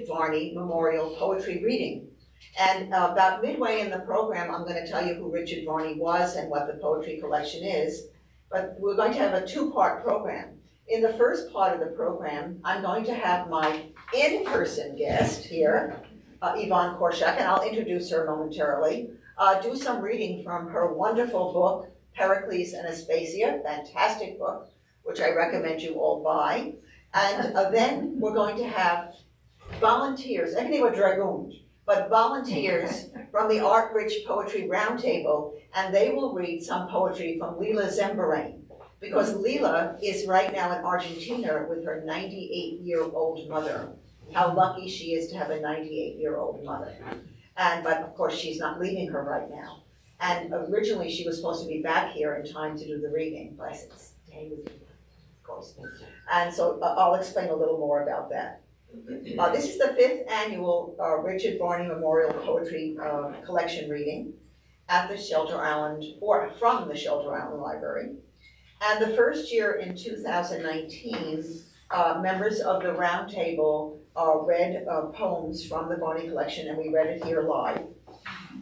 Varney Memorial Poetry Reading. And about midway in the program, I'm going to tell you who Richard Varney was and what the poetry collection is. But we're going to have a two-part program. In the first part of the program, I'm going to have my in-person guest here, Yvonne Korshak, and I'll introduce her momentarily, do some reading from her wonderful book, Pericles And Aspasia, fantastic book, which I recommend you all buy. And then we're going to have volunteers, everything were dragoons, but volunteers from the Art Rich Poetry Roundtable, and they will read some poetry from Lila Zembrain. Because Lila is right now in Argentina with her 98-year-old mother. How lucky she is to have a 98-year-old mother. But of course, she's not leaving her right now. And originally, she was supposed to be back here in time to do the reading, but I said, stay with you, of course. And so I'll explain a little more about that. This is the 5th annual Richard Varney Memorial Poetry Collection reading at the Shelter Island, or from the Shelter Island Library. And the first year in 2019, members of the roundtable read poems from the Varney collection, and we read it here live.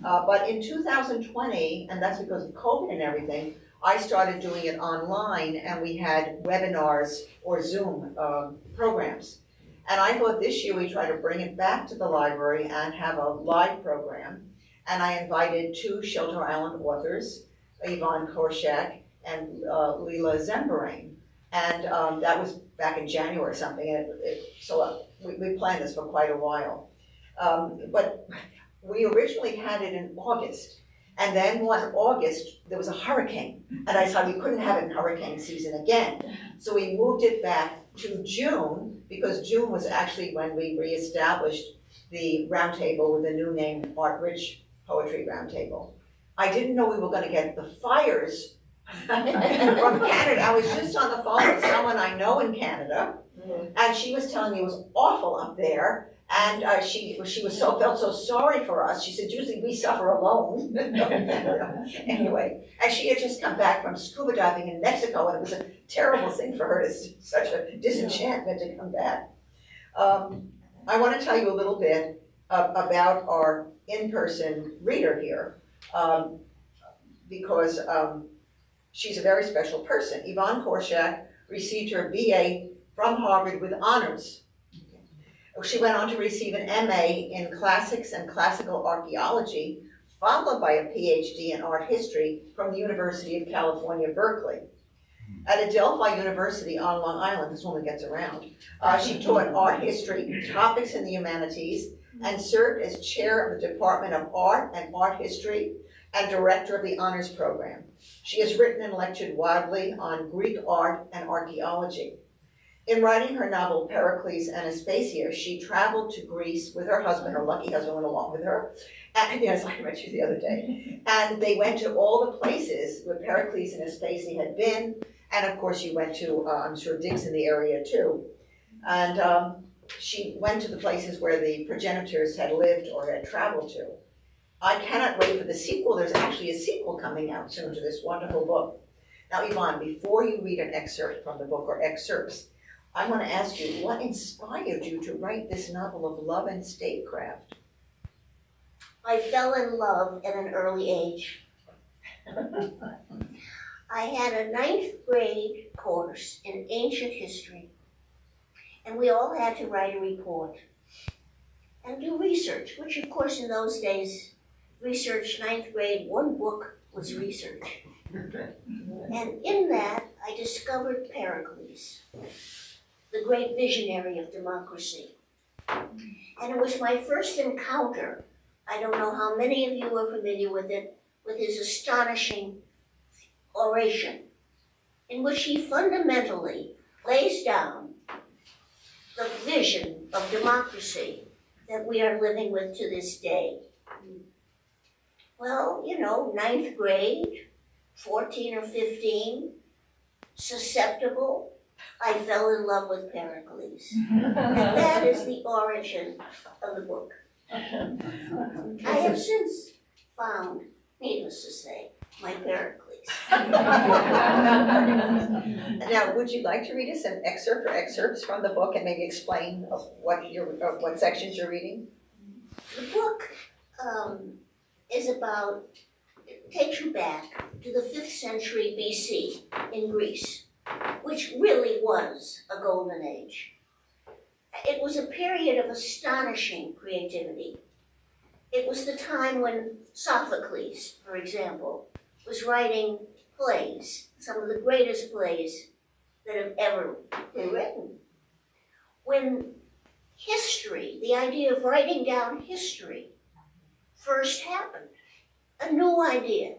But in 2020, and that's because of COVID and everything, I started doing it online, and we had webinars or Zoom programs. And I thought this year we try to bring it back to the library and have a live program. And I invited 2 Shelter Island authors, Yvonne Korshak and Lila Zembrain. And that was back in January or something. And so we planned this for quite a while. But we originally had it in August. And then one August, there was a hurricane. And I decided we couldn't have it in hurricane season again. So we moved it back to June, because June was actually when we reestablished the roundtable with the new name, Art Rich Poetry Roundtable. I didn't know we were going to get the fires from Canada. I was just on the phone with someone I know in Canada, and she was telling me it was awful up there, and she felt so sorry for us. She said, usually we suffer alone. Anyway, and she had just come back from scuba diving in Mexico, and it was a terrible thing for her to such a disenchantment to come back. I want to tell you a little bit about our in-person reader here, because she's a very special person. Yvonne Korshak received her BA from Harvard with honors. She went on to receive an MA in Classics and Classical Archaeology, followed by a PhD in Art History from the University of California, Berkeley. At Adelphi University on Long Island, this woman gets around, she taught art history, topics in the humanities, and served as chair of the Department of Art and Art History and director of the honors program. She has written and lectured widely on Greek art and archaeology. In writing her novel, Pericles And Aspasia, she traveled to Greece with her husband. Her lucky husband went along with her. And yes, I met you the other day. And they went to all the places where Pericles and Aspasia had been. And of course, you went to, I'm sure, digs in the area too. And she went to the places where the progenitors had lived or had traveled to. I cannot wait for the sequel. There's actually a sequel coming out soon to this wonderful book. Now, Yvonne, before you read an excerpt from the book or excerpts, I want to ask you, what inspired you to write this novel of love and statecraft? I fell in love at an early age. I had a 9th grade course in ancient history, and we all had to write a report and do research, which of course in those days, research 9th grade, one book was research. And in that, I discovered Pericles, the great visionary of democracy. And it was my first encounter, I don't know how many of you are familiar with it, with his astonishing oration, in which he fundamentally lays down the vision of democracy that we are living with to this day. Well, you know, 9th grade, 14 or 15, susceptible, I fell in love with Pericles. And that is the origin of the book. I have since found, needless to say, my Pericles. Now, would you like to read us an excerpt or excerpts from the book and maybe explain what sections you're reading? The book takes you back to the 5th century BC in Greece, which really was a golden age. It was a period of astonishing creativity. It was the time when Sophocles, for example, was writing plays, some of the greatest plays that have ever been written. When history, the idea of writing down history, first happened, a new idea.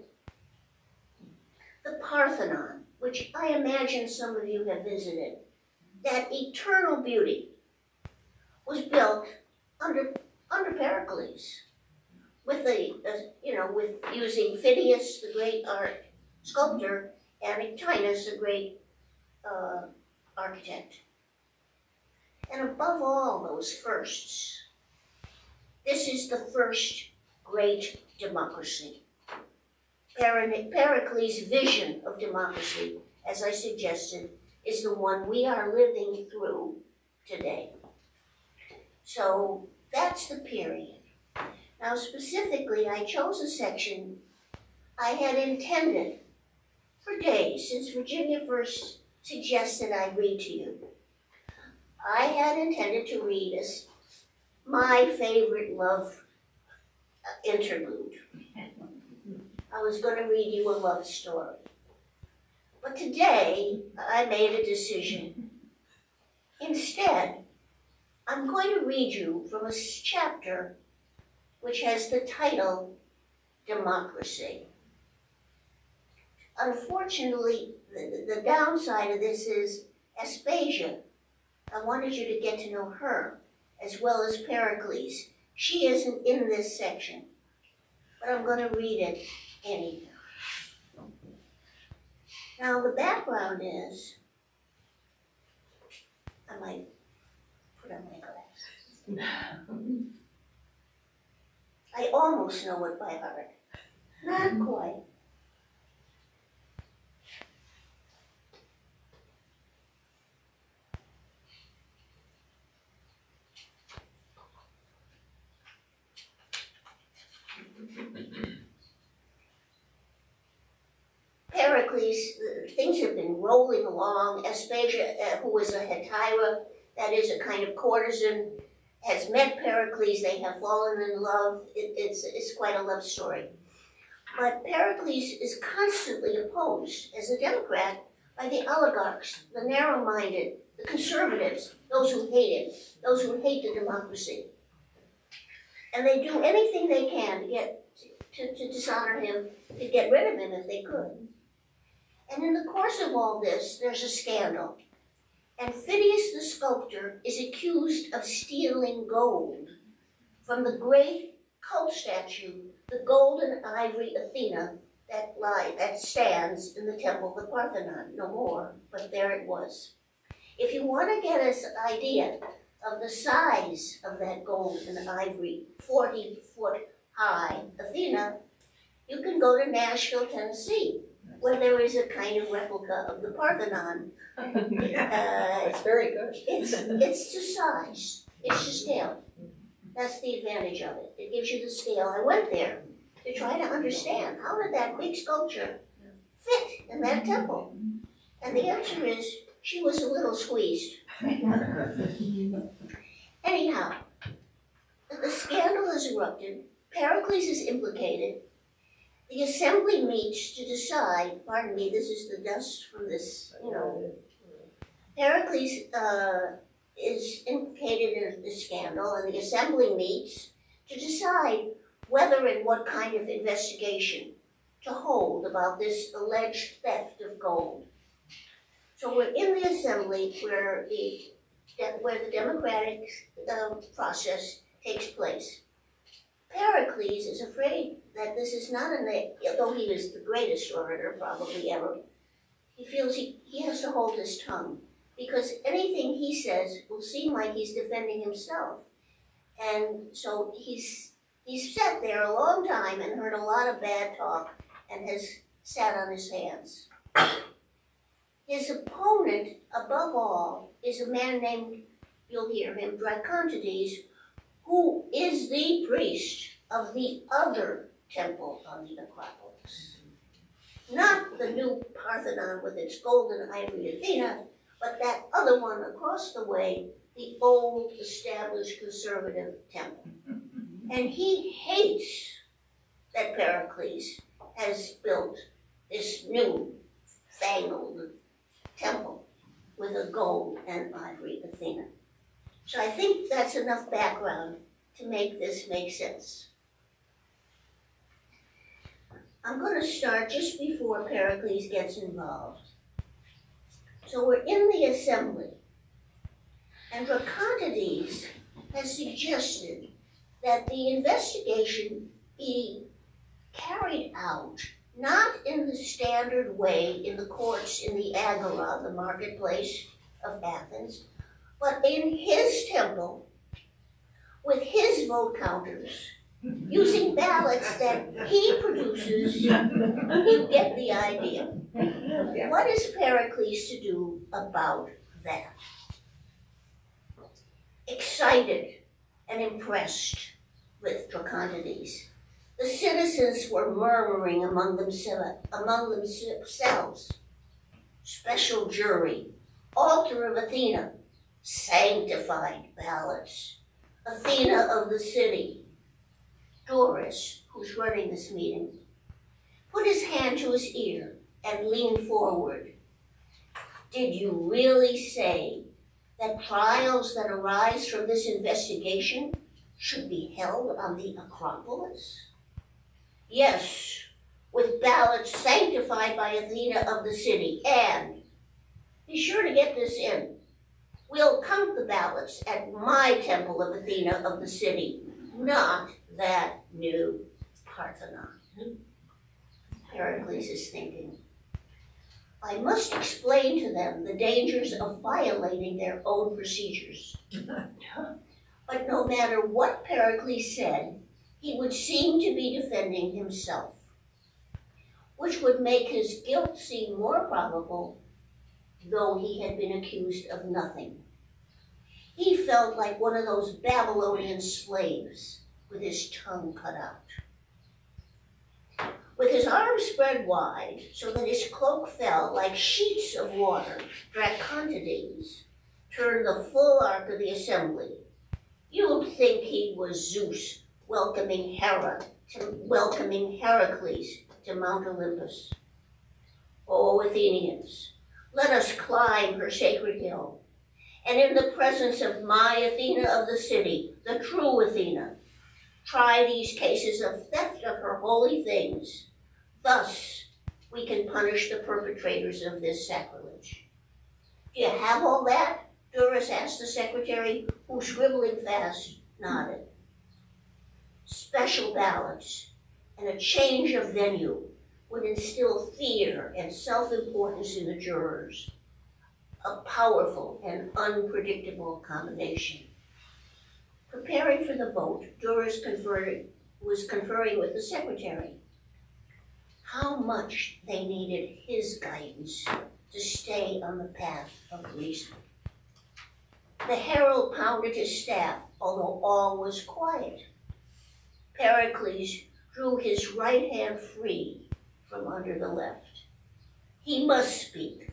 The Parthenon, which I imagine some of you have visited, that eternal beauty was built under Pericles, with with using Phidias, the great art sculptor, and Echinus, the great architect. And above all those firsts, this is the first great democracy. Pericles' vision of democracy, as I suggested, is the one we are living through today. So that's the period. Now specifically, I chose a section I had intended for days, since Virginia first suggested I read to you. I had intended to read as my favorite love interlude. I was going to read you a love story. But today, I made a decision. Instead, I'm going to read you from a chapter which has the title, Democracy. Unfortunately, the downside of this is Aspasia. I wanted you to get to know her, as well as Pericles. She isn't in this section, but I'm going to read it anyhow. Now, the background is, I might put on my glasses. I almost know it by heart. Not quite. Pericles, things have been rolling along. Aspasia, who was a hetaira, that is a kind of courtesan, has met Pericles. They have fallen in love. It's quite a love story. But Pericles is constantly opposed as a Democrat by the oligarchs, the narrow-minded, the conservatives, those who hate it, those who hate the democracy. And they do anything they can to get to dishonor him, to get rid of him if they could. And in the course of all this, there's a scandal. And Phidias the sculptor is accused of stealing gold from the great cult statue, the golden ivory Athena that stands in the temple of the Parthenon. No more, but there it was. If you want to get an idea of the size of that gold and ivory, 40-foot high Athena, you can go to Nashville, Tennessee, where there is a kind of replica of the Parthenon. It's very good. It's to size. It's to scale. That's the advantage of it. It gives you the scale. I went there to try to understand, how did that big sculpture fit in that temple? And the answer is, she was a little squeezed. Anyhow, the scandal has erupted. Pericles is implicated. The assembly meets to decide, pardon me, this is the dust from this, Pericles is implicated in the scandal, and the assembly meets to decide whether and what kind of investigation to hold about this alleged theft of gold. So we're in the assembly where the democratic process takes place. Pericles is afraid that this is not although he was the greatest orator probably ever, he feels he has to hold his tongue, because anything he says will seem like he's defending himself. And so he's sat there a long time and heard a lot of bad talk and has sat on his hands. His opponent, above all, is a man named, you'll hear him, Dracontides, who is the priest of the other temple on the Acropolis. Not the new Parthenon with its golden ivory Athena, but that other one across the way, the old established conservative temple. And he hates that Pericles has built this new fangled temple with a gold and ivory Athena. So I think that's enough background to make this make sense. I'm going to start just before Pericles gets involved. So we're in the assembly, and Dracontides has suggested that the investigation be carried out not in the standard way in the courts in the Agora, the marketplace of Athens, but in his temple with his vote counters, using ballots that he produces. You get the idea. What is Pericles to do about that? Excited and impressed with Dracontides, the citizens were murmuring among themselves. Special jury, altar of Athena, sanctified ballots, Athena of the city. Doris, who's running this meeting, put his hand to his ear and leaned forward. Did you really say that trials that arise from this investigation should be held on the Acropolis? Yes, with ballots sanctified by Athena of the city, and be sure to get this in. We'll count the ballots at my temple of Athena of the city, not that new Parthenon. Pericles is thinking, I must explain to them the dangers of violating their own procedures. But no matter what Pericles said, he would seem to be defending himself, which would make his guilt seem more probable, though he had been accused of nothing. He felt like one of those Babylonian slaves with his tongue cut out. With his arms spread wide so that his cloak fell like sheets of water, Dracontides turned the full arc of the assembly. You'd think he was Zeus welcoming Heracles to Mount Olympus. O Athenians, let us climb her sacred hill, and in the presence of my Athena of the city, the true Athena, try these cases of theft of her holy things. Thus, we can punish the perpetrators of this sacrilege. Do you have all that? Doris asked the secretary, who, scribbling fast, nodded. Special ballots and a change of venue would instill fear and self-importance in the jurors. A powerful and unpredictable combination. Preparing for the vote, Doris was conferring with the secretary. How much they needed his guidance to stay on the path of reason. The herald pounded his staff, although all was quiet. Pericles drew his right hand free from under the left. He must speak.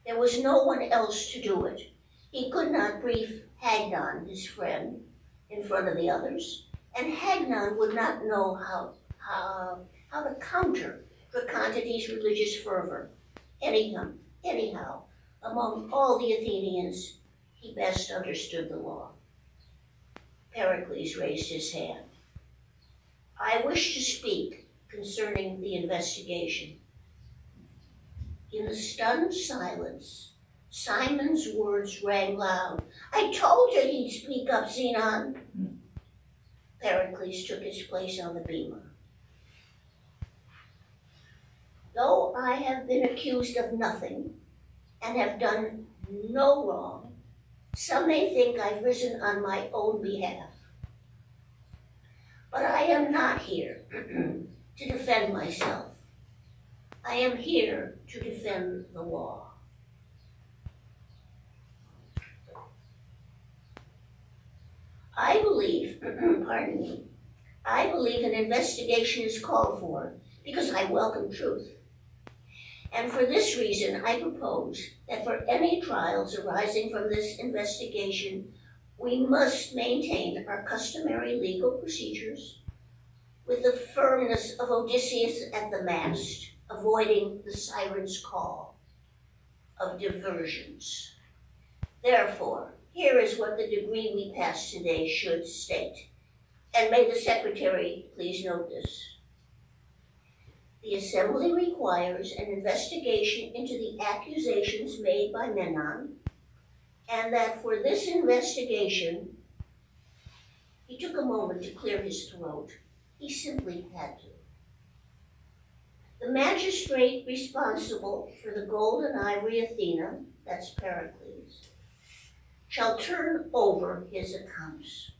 There was no one else to do it. He could not brief Hagnon, his friend, in front of the others, and Hagnon would not know how to counter Dracontides' religious fervor. Anyhow, among all the Athenians, he best understood the law. Pericles raised his hand. I wish to speak concerning the investigation. In the stunned silence, Simon's words rang loud. I told you he'd speak up, Zenon. Pericles took his place on the beamer. Though I have been accused of nothing and have done no wrong, some may think I've risen on my own behalf. But I am not here to defend myself. I am here to defend the law. I believe, pardon me, I believe an investigation is called for because I welcome truth. And for this reason, I propose that for any trials arising from this investigation, we must maintain our customary legal procedures with the firmness of Odysseus at the mast, avoiding the siren's call of diversions. Therefore, here is what the decree we pass today should state. And may the Secretary please note this. The Assembly requires an investigation into the accusations made by Menon, and that for this investigation, he took a moment to clear his throat. He simply had to. The magistrate responsible for the gold and ivory Athena, that's Pericles, shall turn over his accounts.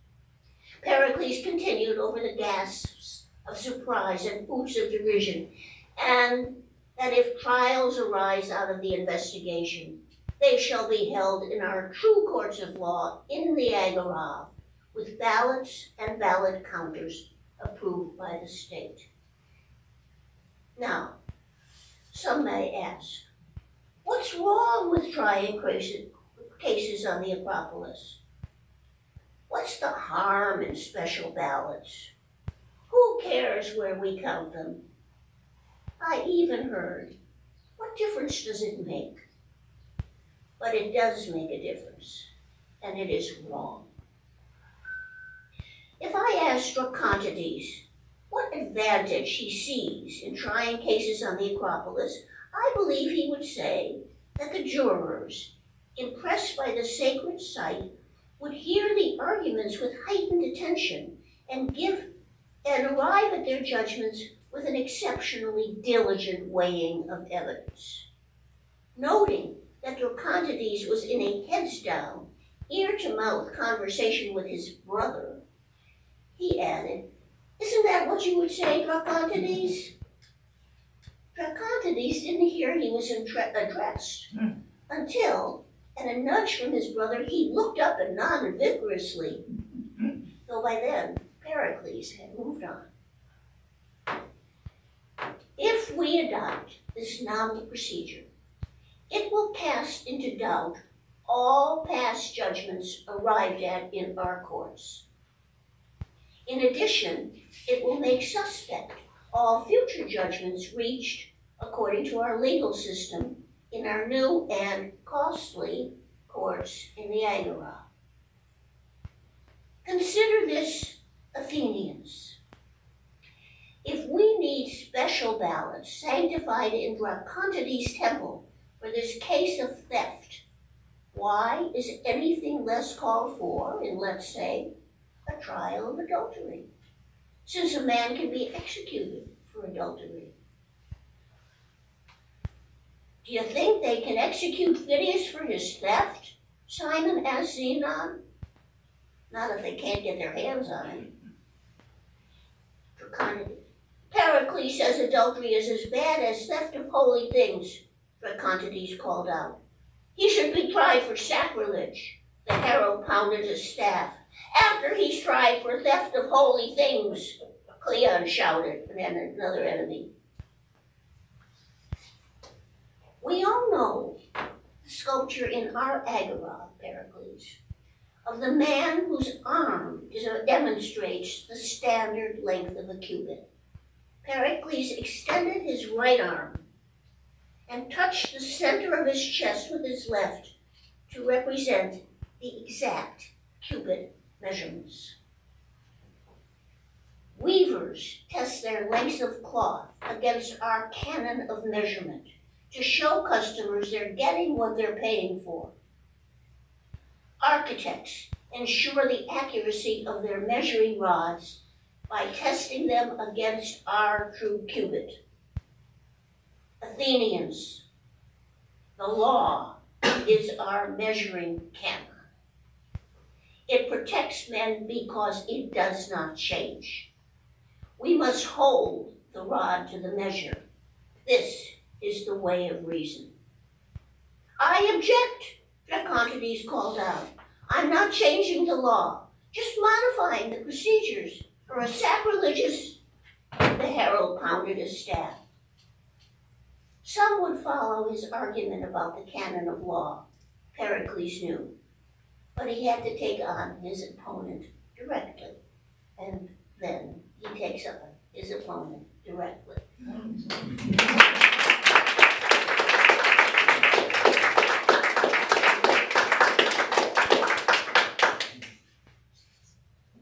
Pericles continued over the gasps of surprise and hoots of derision, and that if trials arise out of the investigation, they shall be held in our true courts of law in the Agora, with ballots and ballot counters approved by the state. Now, some may ask, what's wrong with trying cases on the Acropolis? What's the harm in special ballots? Who cares where we count them? I even heard, what difference does it make? But it does make a difference, and it is wrong. If I asked Dracontides what advantage he sees in trying cases on the Acropolis, I believe he would say that the jurors, impressed by the sacred site, would hear the arguments with heightened attention and arrive at their judgments with an exceptionally diligent weighing of evidence. Noting that Dracontides was in a heads-down, ear-to-mouth conversation with his brother, he added, "Isn't that what you would say, Dracontides?" Dracontides didn't hear he was addressed until, at a nudge from his brother, he looked up and nodded vigorously, though by then Pericles had moved on. If we adopt this novel procedure, it will cast into doubt all past judgments arrived at in our courts. In addition, it will make suspect all future judgments reached according to our legal system in our new and costly courts in the Agora. Consider this, Athenians. If we need special ballots sanctified in Dracontides' temple for this case of theft, why is anything less called for in, let's say, a trial of adultery, since a man can be executed for adultery? Do you think they can execute Phidias for his theft? Simon asked Zenon. Not if they can't get their hands on him. Dracontides. Pericles says adultery is as bad as theft of holy things, Dracontides called out. He should be tried for sacrilege. The herald pounded his staff. After he's tried for theft of holy things, Cleon shouted, and then another enemy. We all know the sculpture in our Agora, Pericles, of the man whose arm demonstrates the standard length of a cubit. Pericles extended his right arm and touched the center of his chest with his left to represent the exact cubit measurements. Weavers test their lengths of cloth against our canon of measurement to show customers they're getting what they're paying for. Architects ensure the accuracy of their measuring rods by testing them against our true cubit. Athenians, the law is our measuring canon. It protects men because it does not change. We must hold the rod to the measure. This is the way of reason. I object, Dracontides called out. I'm not changing the law, just modifying the procedures for a sacrilegious. The herald pounded his staff. Some would follow his argument about the canon of law, Pericles knew, but he had to take on his opponent directly, and then he takes on his opponent directly.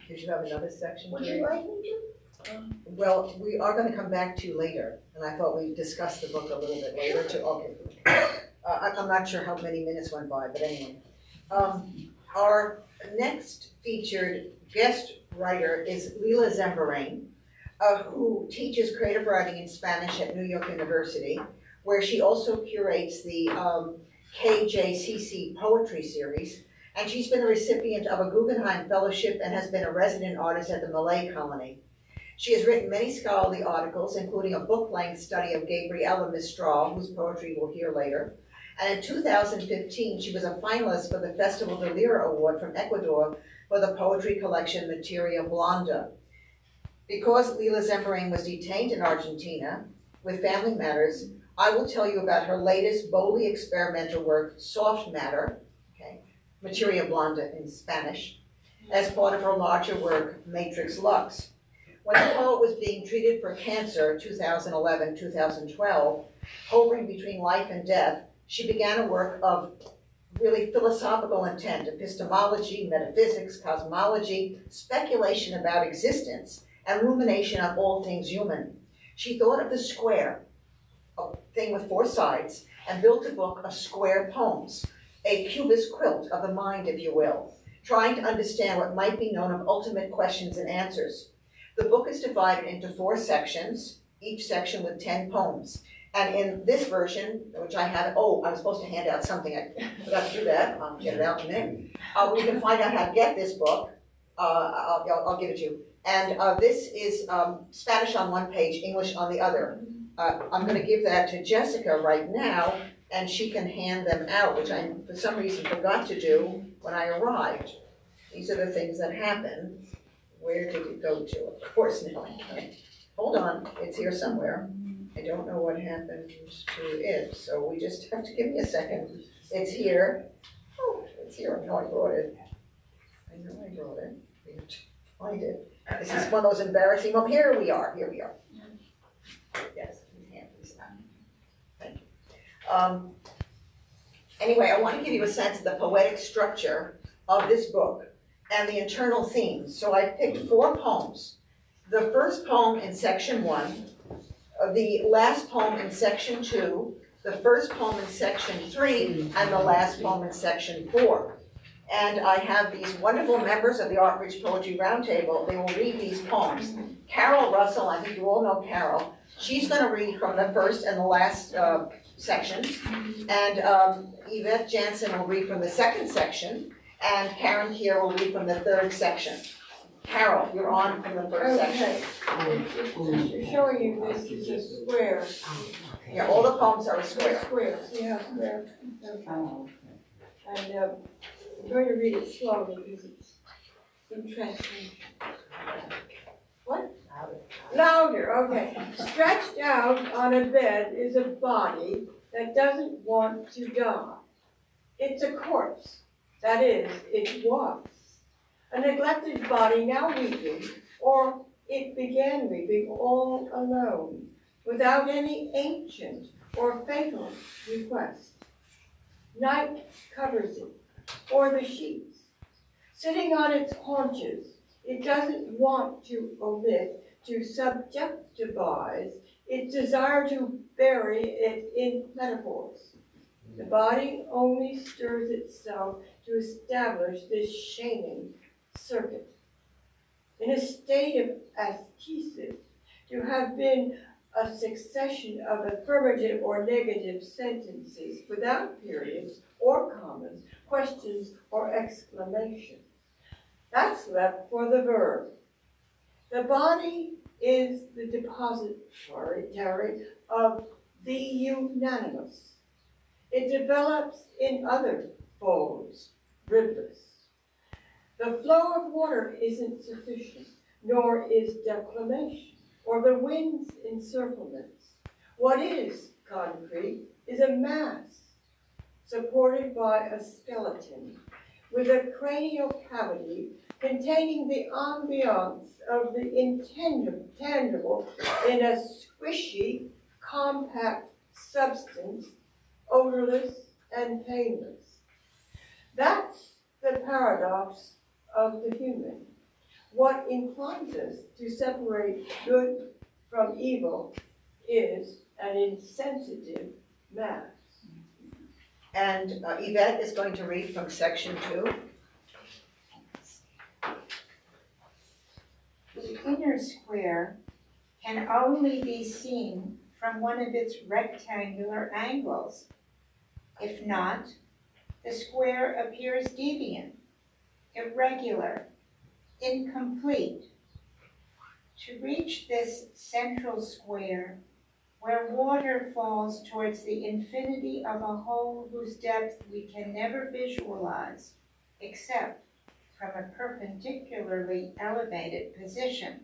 Did you have another section? Would you like me to? Well, we are going to come back to later, and I thought we'd discuss the book a little bit later too. Okay. I'm not sure how many minutes went by, but anyway. Our next featured guest writer is Lila Zembrain, who teaches creative writing in Spanish at New York University, where she also curates the KJCC Poetry Series, and she's been a recipient of a Guggenheim Fellowship and has been a resident artist at the Malay Colony. She has written many scholarly articles, including a book-length study of Gabriela Mistral, whose poetry we'll hear later. And in 2015, she was a finalist for the Festival de Lira Award from Ecuador for the poetry collection Materia Blanda. Because Lila Zembrain was detained in Argentina with family matters, I will tell you about her latest boldly experimental work, Soft Matter, Materia Blanda in Spanish, as part of her larger work, Matrix Lux. When the poet was being treated for cancer, 2011-2012, hovering between life and death, she began a work of really philosophical intent, epistemology, metaphysics, cosmology, speculation about existence, and rumination on all things human. She thought of the square, a thing with four sides, and built a book of square poems, a cubist quilt of the mind, if you will, trying to understand what might be known of ultimate questions and answers. The book is divided into 4 sections, each section with 10 poems. And in this version, which I have, I was supposed to hand out something, I forgot to do that, I'll get it out in a minute. We can find out how to get this book, I'll give it to you. And this is Spanish on one page, English on the other. I'm gonna give that to Jessica right now, and she can hand them out, which I, for some reason, forgot to do when I arrived. These are the things that happen. Where did it go to? Of course, no, I can't. Hold on, it's here somewhere. I don't know what happened to it, so we just have to give me a second. It's here. Oh, it's here. I know I brought it. I know I brought it. We have to find it. This is one of those embarrassing. Well, here we are. Here we are. Yes, hand this out. Thank you. Anyway, I want to give you a sense of the poetic structure of this book and the internal themes. So I picked 4 poems. The first poem in section 1, the last poem in section 2, the first poem in section 3, and the last poem in section 4. And I have these wonderful members of the Art Rich Poetry Roundtable. They will read these poems. Carol Russell, I think you all know Carol. She's going to read from the first and the last sections. And Yvette Jansen will read from the second section. And Karen Kier will read from the third section. Carol, you're on from the first section. It's showing you this is a square. Yeah, all the poems are a square. Square, yeah, square. Okay. And I'm going to read it slowly because it's interesting. What? Louder, okay. Stretched out on a bed is a body that doesn't want to die. It's a corpse. That is, it was. A neglected body now weeping, or it began weeping all alone, without any ancient or fatal request. Night covers it, or the sheets. Sitting on its haunches, it doesn't want to omit, to subjectivize its desire to bury it in metaphors. The body only stirs itself to establish this shaming circuit. In a state of ascesis, to have been a succession of affirmative or negative sentences without periods or commas, questions or exclamations. That's left for the verb. The body is the depository of the unanimous. It develops in other folds, riblets. The flow of water isn't sufficient, nor is declamation, or the wind's encirclements. What is concrete is a mass supported by a skeleton with a cranial cavity containing the ambiance of the intangible in a squishy, compact substance, odorless and painless. That's the paradox of the human. What inclines us to separate good from evil is an insensitive mass. And Yvette is going to read from section 2. The inner square can only be seen from one of its rectangular angles. If not, the square appears deviant, irregular, incomplete. To reach this central square, where water falls towards the infinity of a hole whose depth we can never visualize, except from a perpendicularly elevated position.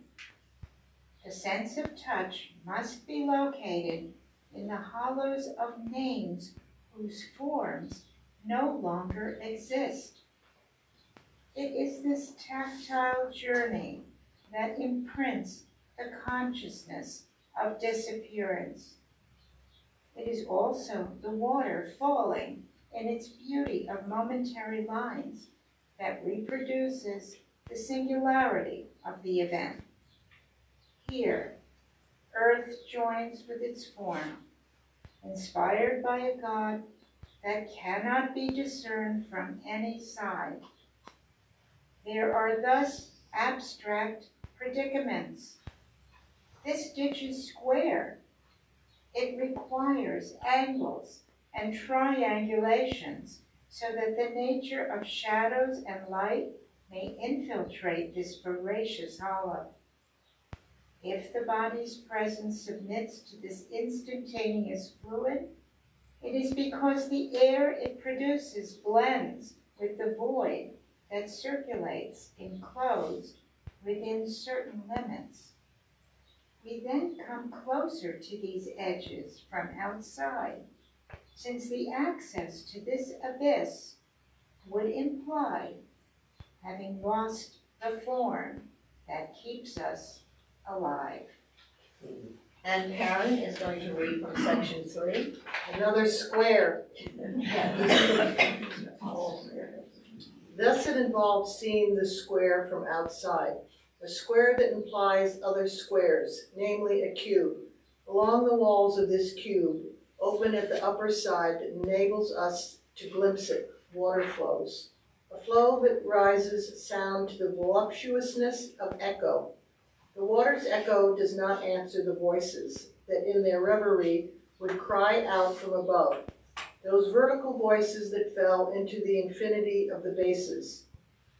The sense of touch must be located in the hollows of names whose forms no longer exist. It is this tactile journey that imprints the consciousness of disappearance. It is also the water falling in its beauty of momentary lines that reproduces the singularity of the event. Here, earth joins with its form, inspired by a God that cannot be discerned from any side. There are thus abstract predicaments. This ditch is square. It requires angles and triangulations so that the nature of shadows and light may infiltrate this voracious hollow. If the body's presence submits to this instantaneous fluid, it is because the air it produces blends with the void that circulates enclosed within certain limits. We then come closer to these edges from outside, since the access to this abyss would imply having lost the form that keeps us alive. And Karen is going to read from section 3. Another square. Thus it involves seeing the square from outside, a square that implies other squares, namely a cube. Along the walls of this cube, open at the upper side, that enables us to glimpse it, water flows. A flow that rises sound to the voluptuousness of echo. The water's echo does not answer the voices that in their reverie would cry out from above, those vertical voices that fell into the infinity of the bases.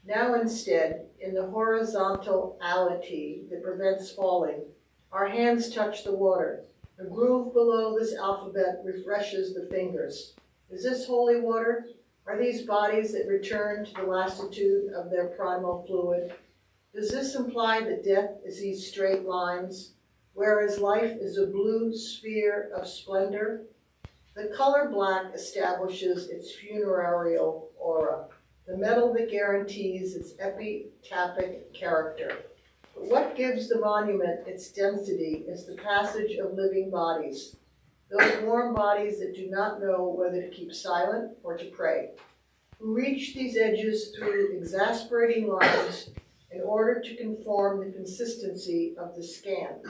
Now instead, in the horizontality that prevents falling, our hands touch the water. The groove below this alphabet refreshes the fingers. Is this holy water? Are these bodies that return to the lassitude of their primal fluid? Does this imply that death is these straight lines, whereas life is a blue sphere of splendor? The color black establishes its funerarial aura, the metal that guarantees its epitaphic character. But what gives the monument its density is the passage of living bodies, those warm bodies that do not know whether to keep silent or to pray, who reach these edges through exasperating lines in order to conform the consistency of the scan.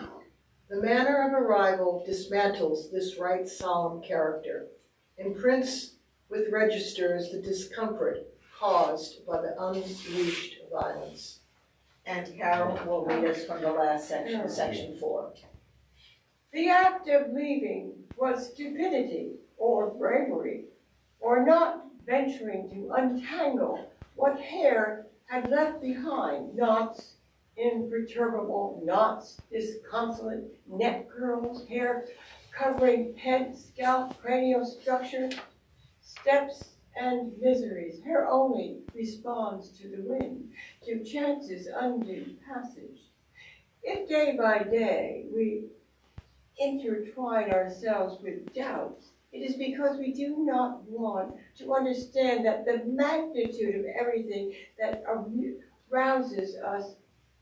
The manner of arrival dismantles this right solemn character, imprints with registers the discomfort caused by the unleashed violence. And Carol will read us from the last section, section 4. The act of leaving was stupidity or bravery, or not venturing to untangle what hair had left behind, knots, imperturbable knots, disconsolate neck curls, hair covering head, scalp, cranial structure, steps, and miseries. Hair only responds to the wind, to chance's undue passage. If day by day we intertwine ourselves with doubts, it is because we do not want to understand that the magnitude of everything that arouses us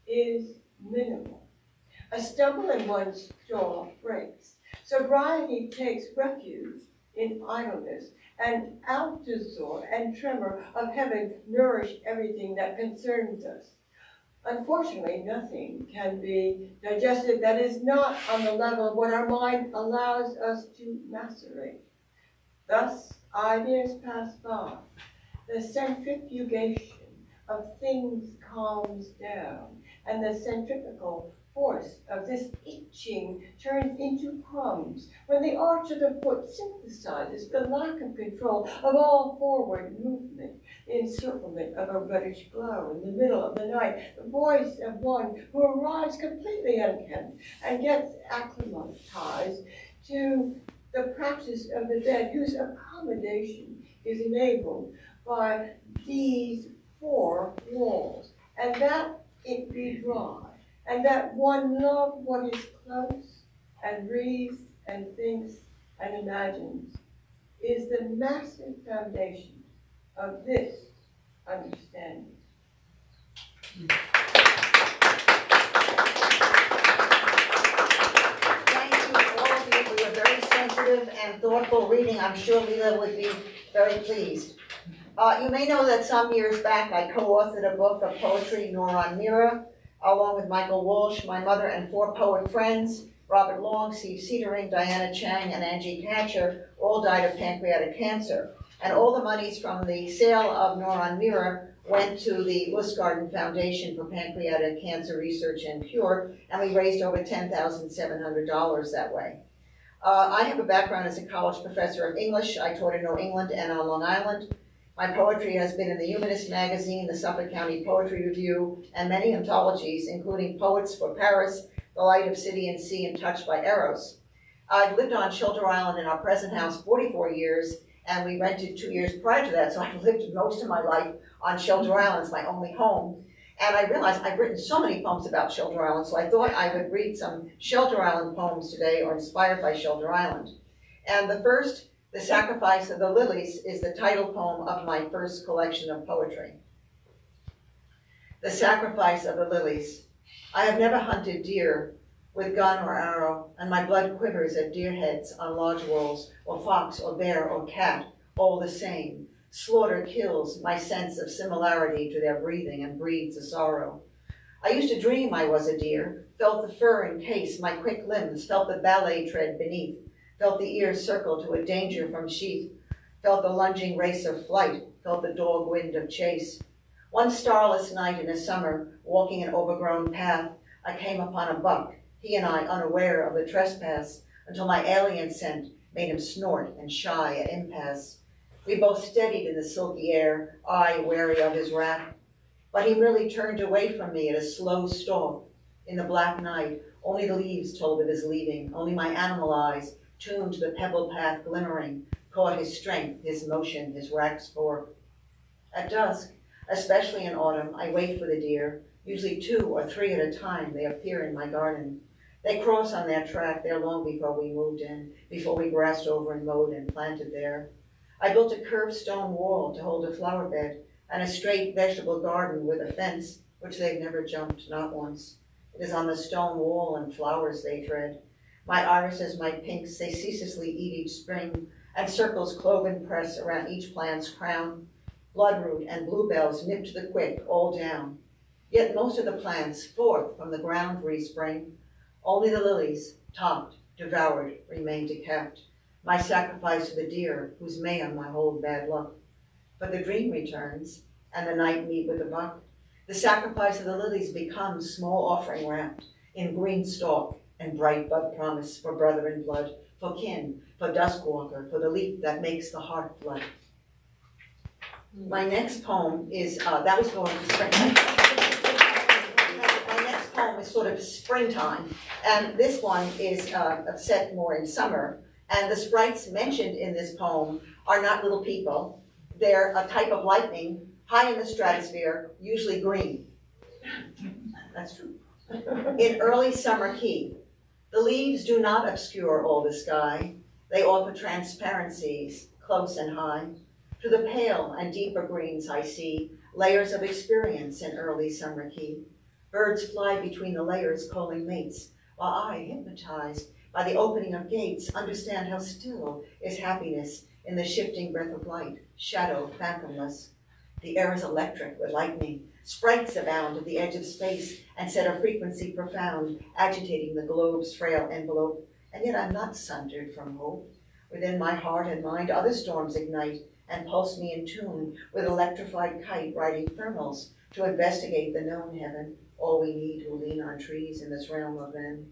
is minimal. A stumble and one's jaw breaks. Sobriety takes refuge in idleness, and altazor and tremor of heaven nourish everything that concerns us. Unfortunately, nothing can be digested that is not on the level of what our mind allows us to macerate. Thus, ideas pass by. The centrifugation of things calms down, and the centrifugal force of this itching turns into crumbs when the arch of the foot synthesizes the lack of control of all forward movement, the encirclement of a reddish glow in the middle of the night, the voice of one who arrives completely unkempt and gets acclimatized to the practice of the dead, whose accommodation is enabled by these four walls, and that it be dry, and that one love what is close, and breathes, and thinks, and imagines, is the massive foundation of this understanding. Thank you, all of you, for your very sensitive and thoughtful reading. I'm sure Leela would be very pleased. You may know that some years back I co-authored a book of poetry, Noron Mira, along with Michael Walsh, my mother, and four poet friends, Robert Long, Steve Cedering, Diana Chang, and Angie Katcher, all died of pancreatic cancer. And all the monies from the sale of Noron Mira went to the Lustgarten Foundation for Pancreatic Cancer Research and Cure, and we raised over $10,700 that way. I have a background as a college professor of English. I taught in New England and on Long Island. My poetry has been in the Humanist magazine, the Suffolk County Poetry Review, and many anthologies, including Poets for Paris, The Light of City and Sea, and Touched by Eros. I've lived on Shelter Island in our present house 44 years, and we rented 2 years prior to that, so I've lived most of my life on Shelter Island. It's my only home. And I realized I've written so many poems about Shelter Island, so I thought I would read some Shelter Island poems today, or inspired by Shelter Island. And the first, The Sacrifice of the Lilies, is the title poem of my first collection of poetry. The Sacrifice of the Lilies. I have never hunted deer with gun or arrow, and my blood quivers at deer heads on lodge walls, or fox or bear or cat, all the same. Slaughter kills my sense of similarity to their breathing and breeds a sorrow. I used to dream I was a deer, felt the fur encase my quick limbs, felt the ballet tread beneath, felt the ears circle to a danger from sheath, felt the lunging race of flight, felt the dog wind of chase. One starless night in the summer, walking an overgrown path, I came upon a buck, he and I unaware of the trespass, until my alien scent made him snort and shy at impasse. We both steadied in the silky air, I wary of his wrath. But he really turned away from me at a slow stalk. In the black night, only the leaves told of his leaving, only my animal eyes, tuned to the pebble path glimmering, caught his strength, his motion, his rack's fork. At dusk, especially in autumn, I wait for the deer. Usually 2 or 3 at a time, they appear in my garden. They cross on that track there long before we moved in, before we grassed over and mowed and planted there. I built a curved stone wall to hold a flower bed and a straight vegetable garden with a fence, which they've never jumped, not once. It is on the stone wall and flowers they tread. My irises, my pinks, they ceaselessly eat each spring, and circles cloven press around each plant's crown. Bloodroot and bluebells nip to the quick, all down. Yet most of the plants, forth from the ground respring. Only the lilies, topped, devoured, remain decapped. My sacrifice to the deer, whose may on my whole bad luck. But the dream returns, and the night meet with the buck. The sacrifice of the lilies becomes small offering wrapped in green stalk and bright bud promise for brother in blood, for kin, for duskwalker, for the leap that makes the heart flood. My next poem is, that was going to spring. My next poem is sort of springtime, and this one is set more in summer. And the sprites mentioned in this poem are not little people. They're a type of lightning high in the stratosphere, usually green. That's true. In early summer key, the leaves do not obscure all the sky. They offer transparencies, close and high. To the pale and deeper greens I see layers of experience in early summer key. Birds fly between the layers calling mates, while I, hypnotized by the opening of gates, understand how still is happiness in the shifting breath of light, shadow phantomless. The air is electric with lightning. Sprites abound at the edge of space and set a frequency profound, agitating the globe's frail envelope. And yet I'm not sundered from hope. Within my heart and mind, other storms ignite and pulse me in tune with electrified kite riding thermals to investigate the known heaven. All we need to lean on trees in this realm of men.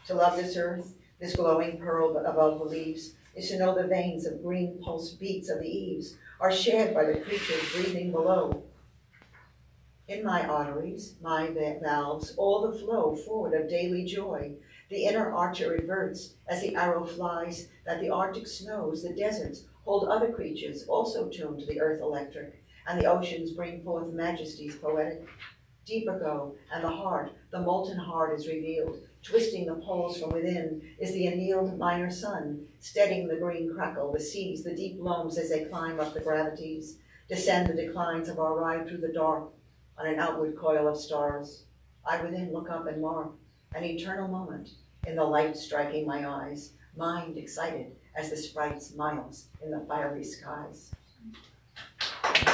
To love this earth, this glowing pearl above the leaves, is to know the veins of green pulse beats of the eaves are shared by the creatures breathing below. In my arteries, my valves, all the flow forward of daily joy. The inner archer reverts as the arrow flies, that the Arctic snows, the deserts, hold other creatures also tuned to the earth electric, and the oceans bring forth majesties poetic. Deeper go, and the molten heart is revealed. Twisting the poles from within is the annealed minor sun, steadying the green crackle, the seas, the deep loams as they climb up the gravities, descend the declines of our ride through the dark on an outward coil of stars. I within look up and mark an eternal moment in the light striking my eyes, mind excited as the sprites miles in the fiery skies. In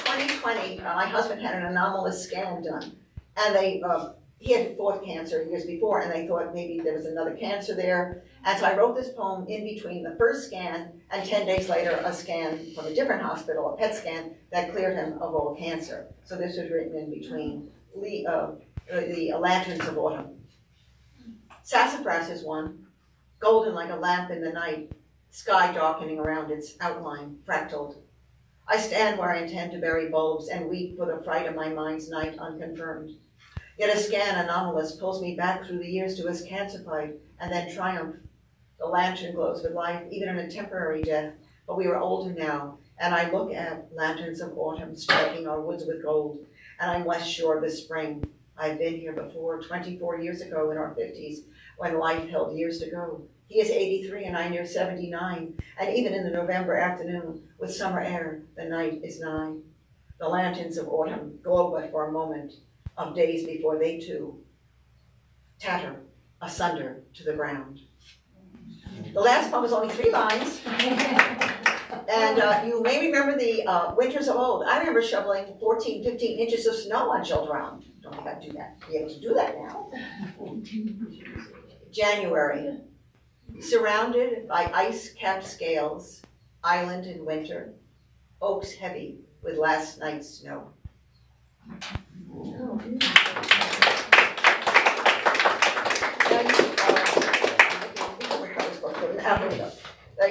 2020, my husband had an anomalous scan done, and he had fought cancer years before, and they thought maybe there was another cancer there. And so I wrote this poem in between the first scan and 10 days later a scan from a different hospital, a PET scan, that cleared him of all cancer. So this was written in between the lanterns of autumn. Sassafras is one, golden like a lamp in the night, sky darkening around its outline, fractaled. I stand where I intend to bury bulbs and weep for the fright of my mind's night unconfirmed. Yet a scan anomalous pulls me back through the years to his cancer fight and then triumph. The lantern glows with life, even in a temporary death, but we are older now, and I look at lanterns of autumn striking our woods with gold, and I'm less sure of the spring. I've been here before, 24 years ago in our 50s, when life held years to go. He is 83 and I near 79, and even in the November afternoon, with summer air, the night is nigh. The lanterns of autumn glow but for a moment, of days before they too tatter asunder to the ground. The last poem is only 3 lines, and you may remember the winters of old. I remember shoveling 14, 15 inches of snow on Shoulder Island. Don't think I'd be able to do that now. January, surrounded by ice-capped scales, island in winter, oaks heavy with last night's snow.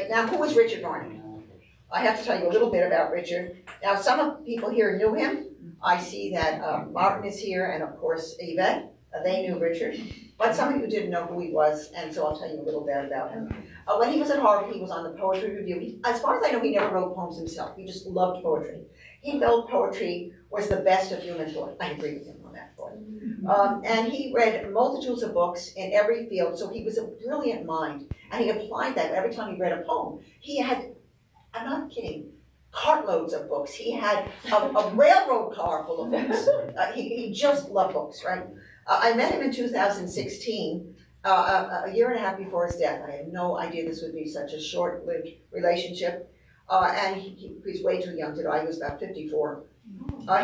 Now, who was Richard Varney? I have to tell you a little bit about Richard. Now, some people here knew him. I see that Martin is here, and of course Yvette. They knew Richard, but some of you didn't know who he was, and so I'll tell you a little bit about him. When he was at Harvard, he was on the poetry review. As far as I know, he never wrote poems himself. He just loved poetry. He felt poetry was the best of human thought. I agree with him on that thought. And he read multitudes of books in every field, so he was a brilliant mind. And he applied that every time he read a poem. He had, I'm not kidding, cartloads of books. He had a railroad car full of books. He just loved books, right? I met him in 2016, a year and a half before his death. I had no idea this would be such a short-lived relationship. And he's way too young to die. He was about 54.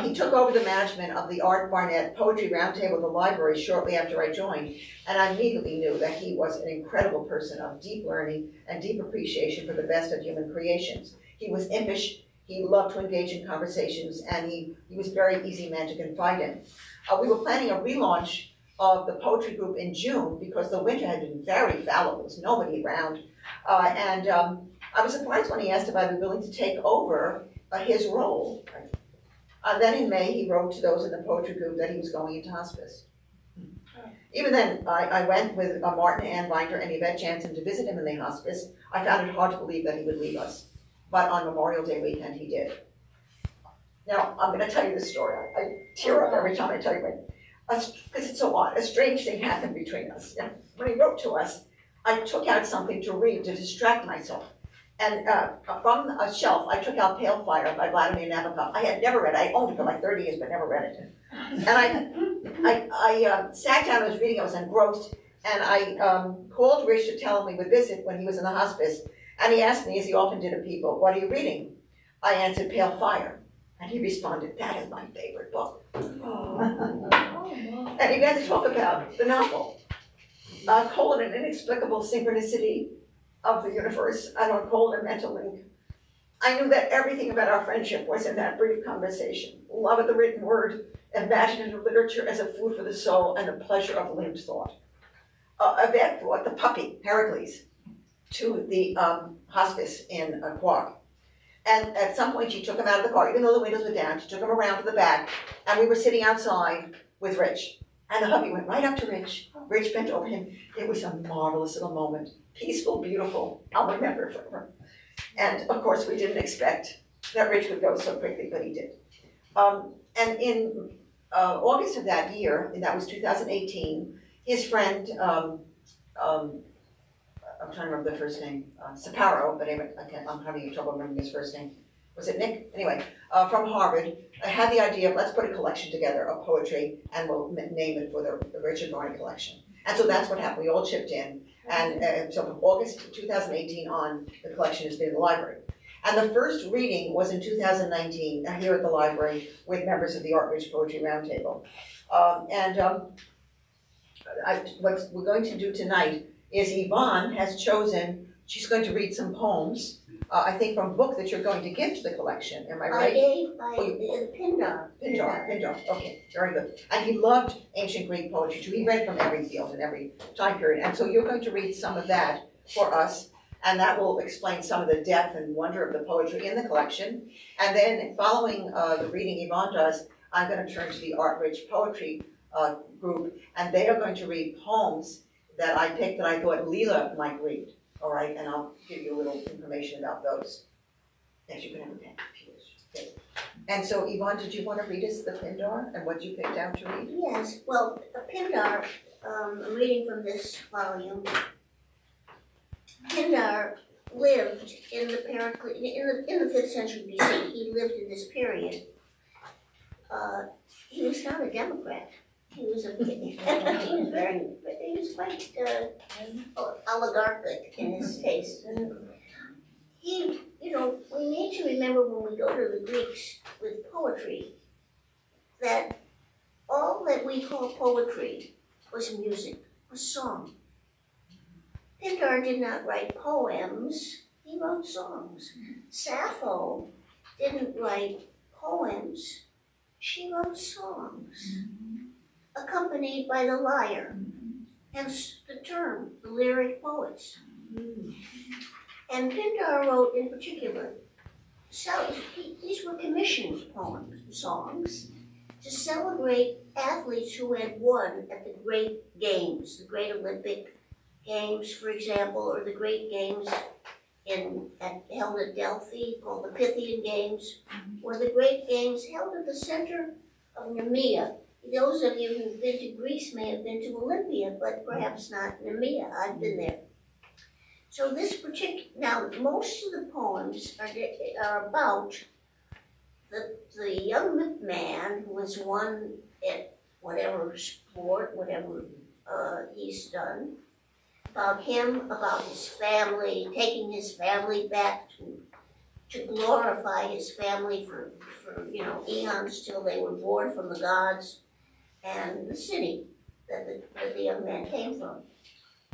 He took over the management of the Art Barnett Poetry Roundtable at the library shortly after I joined, and I immediately knew that he was an incredible person of deep learning and deep appreciation for the best of human creations. He was impish, he loved to engage in conversations, and he was a very easy man to confide in. We were planning a relaunch of the poetry group in June because the winter had been very fallow. There was nobody around. I was surprised when he asked if I'd be willing to take over his role. Then in May, he wrote to those in the poetry group that he was going into hospice. Even then, I went with Martin Ann Binder and Yvette Jansen to visit him in the hospice. I found it hard to believe that he would leave us. But on Memorial Day weekend, he did. Now, I'm gonna tell you this story. I tear up every time I tell you it. Because it's so odd. A strange thing happened between us. Yeah. When he wrote to us, I took out something to read to distract myself. And from a shelf, I took out Pale Fire by Vladimir Nabokov. I had never read it. I owned it for like 30 years, but never read it. And I sat down, I was reading, I was engrossed, and I called Rich to tell him we would visit when he was in the hospice. And he asked me, as he often did of people, "What are you reading?" I answered, "Pale Fire." And he responded, "That is my favorite book." And he began to talk about the novel, call it an inexplicable synchronicity of the universe. I don't call it a mental link. I knew that everything about our friendship was in that brief conversation. Love of the written word, imaginative literature as a food for the soul, and the pleasure of lived thought. Yvette brought the puppy, Pericles, to the hospice in Quark. And at some point she took him out of the car, even though the windows were down, she took him around to the back, and we were sitting outside with Rich. And the puppy went right up to Rich. Rich bent over him. It was a marvelous little moment. Peaceful, beautiful. I'll remember it forever. And of course, we didn't expect that Rich would go so quickly, but he did. And in August of that year, and that was 2018, his friend, I'm trying to remember the first name, Saparo, but anyway, I'm having trouble remembering his first name. Was it Nick? Anyway, from Harvard, I had the idea of let's put a collection together of poetry and we'll name it for the Richard Varney collection. And so that's what happened. We all chipped in. And so from August 2018 on, the collection has been in the library. And the first reading was in 2019 here at the library with members of the Art Rich Poetry Roundtable. What we're going to do tonight is Yvonne has chosen, she's going to read some poems, I think from a book that you're going to give to the collection, am I right? Pindar. Pindar, okay, very good. And he loved ancient Greek poetry too. He read from every field and every time period. And so you're going to read some of that for us, and that will explain some of the depth and wonder of the poetry in the collection. And then following the reading Yvonne does, I'm going to turn to the Art Rich Poetry group, and they are going to read poems that I picked that I thought Leela might read, all right? And I'll give you a little information about those. Yes, you can have a pen if you wish. Okay. And so, Yvonne, did you want to read us the Pindar and what you picked out to read? Yes, well, Pindar, I'm reading from this volume. Pindar lived in the Pericles, in the 5th century BC. He lived in this period. He was not a Democrat. He was quite oligarchic in his taste. He, we need to remember when we go to the Greeks with poetry that all that we call poetry was music, was song. Pindar did not write poems, he wrote songs. Sappho didn't write poems, she wrote songs, accompanied by the lyre, hence the term, the lyric poets. And Pindar wrote in particular, these were commissioned poems, songs, to celebrate athletes who had won at the great games, the great Olympic games, for example, or the great games held at Adelphi, called the Pythian Games, or the great games held at the center of Nemea. Those of you who've been to Greece may have been to Olympia, but perhaps not Nemea. I've been there. So now most of the poems are about the young man who has won at whatever sport, whatever he's done, about him, about his family, taking his family back to glorify his family for eons till they were born from the gods, and the city that the young man came from.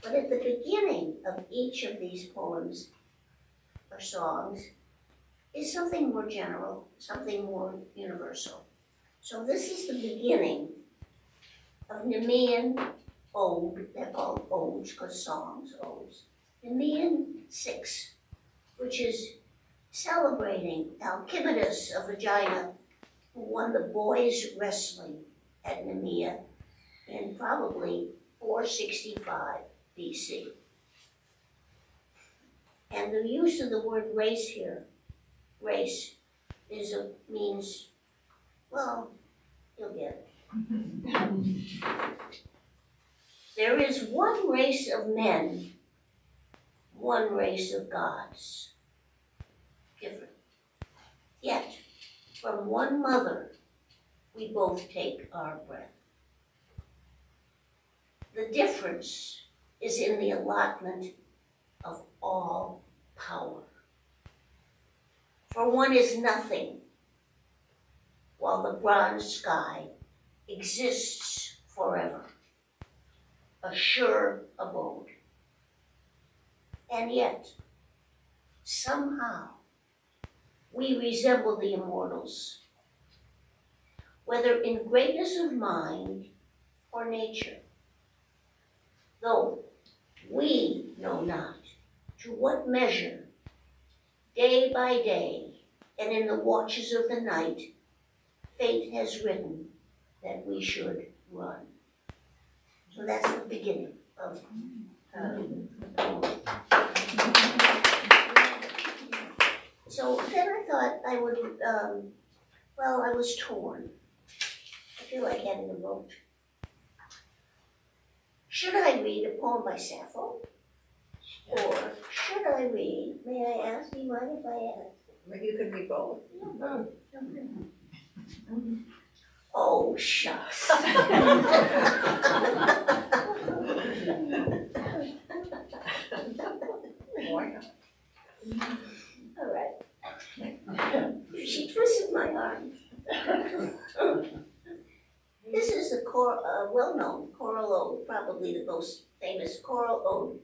But at the beginning of each of these poems or songs is something more general, something more universal. So this is the beginning of Nemean Ode, they're called odes because songs, odes. Nemean 6, which is celebrating Alcibiades of Aegina, who won the boys' wrestling at Nemea in probably 465 BC. And the use of the word race here, race, means, well, you'll get it. There is one race of men, one race of gods. Different. Yet, from one mother, we both take our breath. The difference is in the allotment of all power. For one is nothing, while the bronze sky exists forever, a sure abode. And yet, somehow, we resemble the immortals, whether in greatness of mind or nature, though we know not to what measure, day by day, and in the watches of the night, fate has written that we should run. So that's the beginning of the poem. So then I thought I would, I was torn. I feel like having a vote. Should I read a poem by Sappho? Or should I read, may I ask, do you mind if I ask? You could read both. Oh, shucks. Why not? All right. She twisted my arm. This is a well-known choral ode, probably the most famous choral ode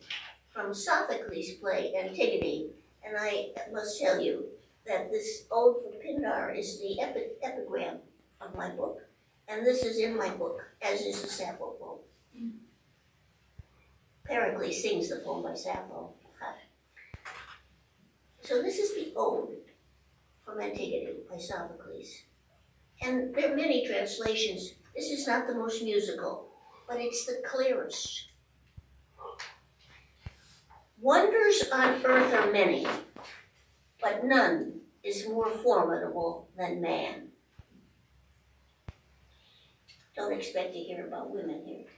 from Sophocles' play Antigone. And I must tell you that this ode for Pindar is the epigram of my book. And this is in my book, as is the Sappho poem. Pericles sings the poem by Sappho. So this is the ode from Antigone by Sophocles. And there are many translations. This is not the most musical, but it's the clearest. Wonders on earth are many, but none is more formidable than man. Don't expect to hear about women here.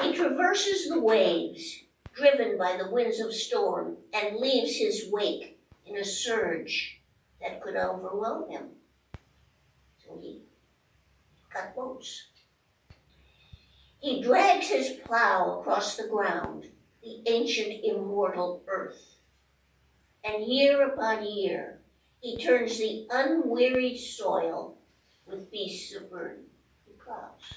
He traverses the waves, driven by the winds of storm, and leaves his wake in a surge that could overwhelm him. So he got boats. He drags his plow across the ground, the ancient immortal earth. And year upon year, he turns the unwearied soil with beasts of burden. He plows.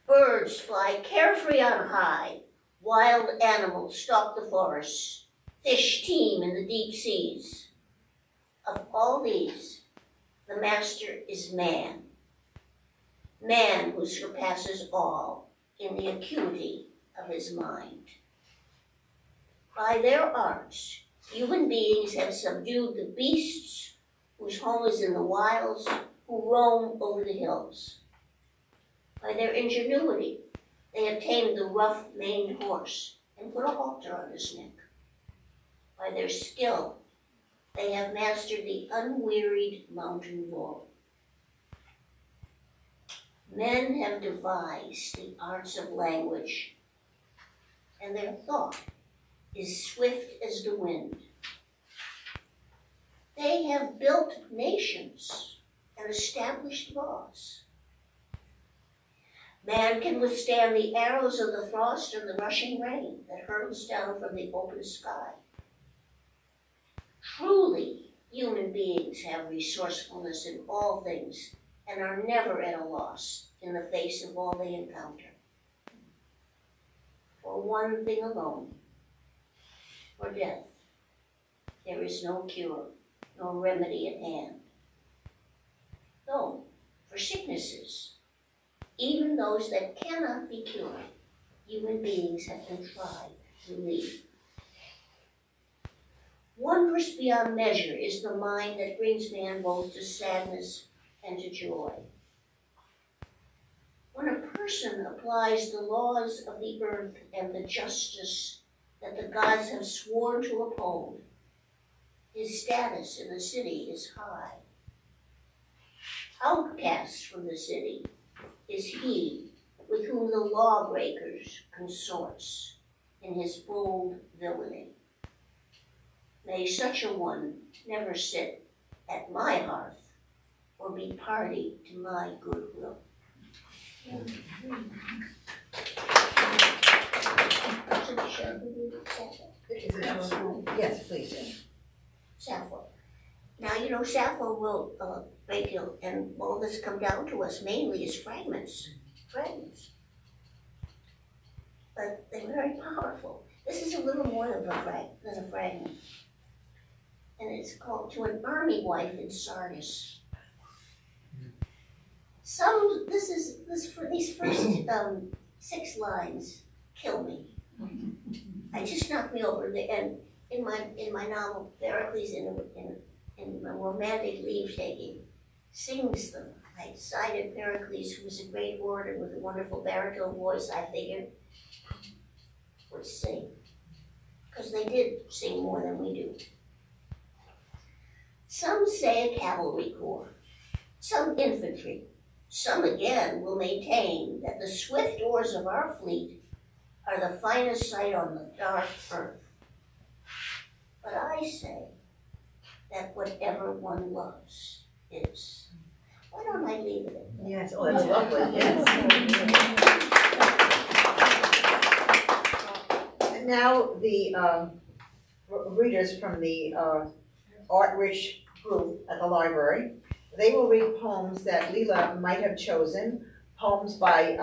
Birds fly carefree on high, wild animals stalk the forests, fish teem in the deep seas. Of all these, the master is man. Man who surpasses all in the acuity of his mind. By their arts, human beings have subdued the beasts whose home is in the wilds, who roam over the hills. By their ingenuity, they have tamed the rough-maned horse and put a halter on his neck. By their skill, they have mastered the unwearied mountain bull. Men have devised the arts of language, and their thought is swift as the wind. They have built nations and established laws. Man can withstand the arrows of the frost and the rushing rain that hurtles down from the open sky. Truly, human beings have resourcefulness in all things and are never at a loss in the face of all they encounter. For one thing alone, for death, there is no cure, no remedy at hand. No, for sicknesses, even those that cannot be cured, human beings have contrived to relieve. Wondrous beyond measure is the mind that brings man both to sadness and to joy. When a person applies the laws of the earth and the justice that the gods have sworn to uphold, his status in the city is high. Outcast from the city is he with whom the lawbreakers consorts in his bold villainy. May such a one never sit at my hearth or be party to my goodwill. Yes, please. Sappho. Now, you know, Sappho will break you, and all that's come down to us mainly is fragments. But they're very powerful. This is a little more of than a fragment. And it's called To an Army Wife in Sardis. These first 6 lines kill me. They just knock me over. And in my novel, Pericles in the romantic leave-taking, sings them. I cited Pericles, who was a great orator with a wonderful baritone voice, I figured, would sing. Because they did sing more than we do. Some say a cavalry corps, some infantry, some again will maintain that the swift oars of our fleet are the finest sight on the dark earth. But I say that whatever one loves is. Why don't I leave it at that? Yes, oh, that's lovely, yes. And now the readers from the art-rich group at the library, they will read poems that Leela might have chosen, poems by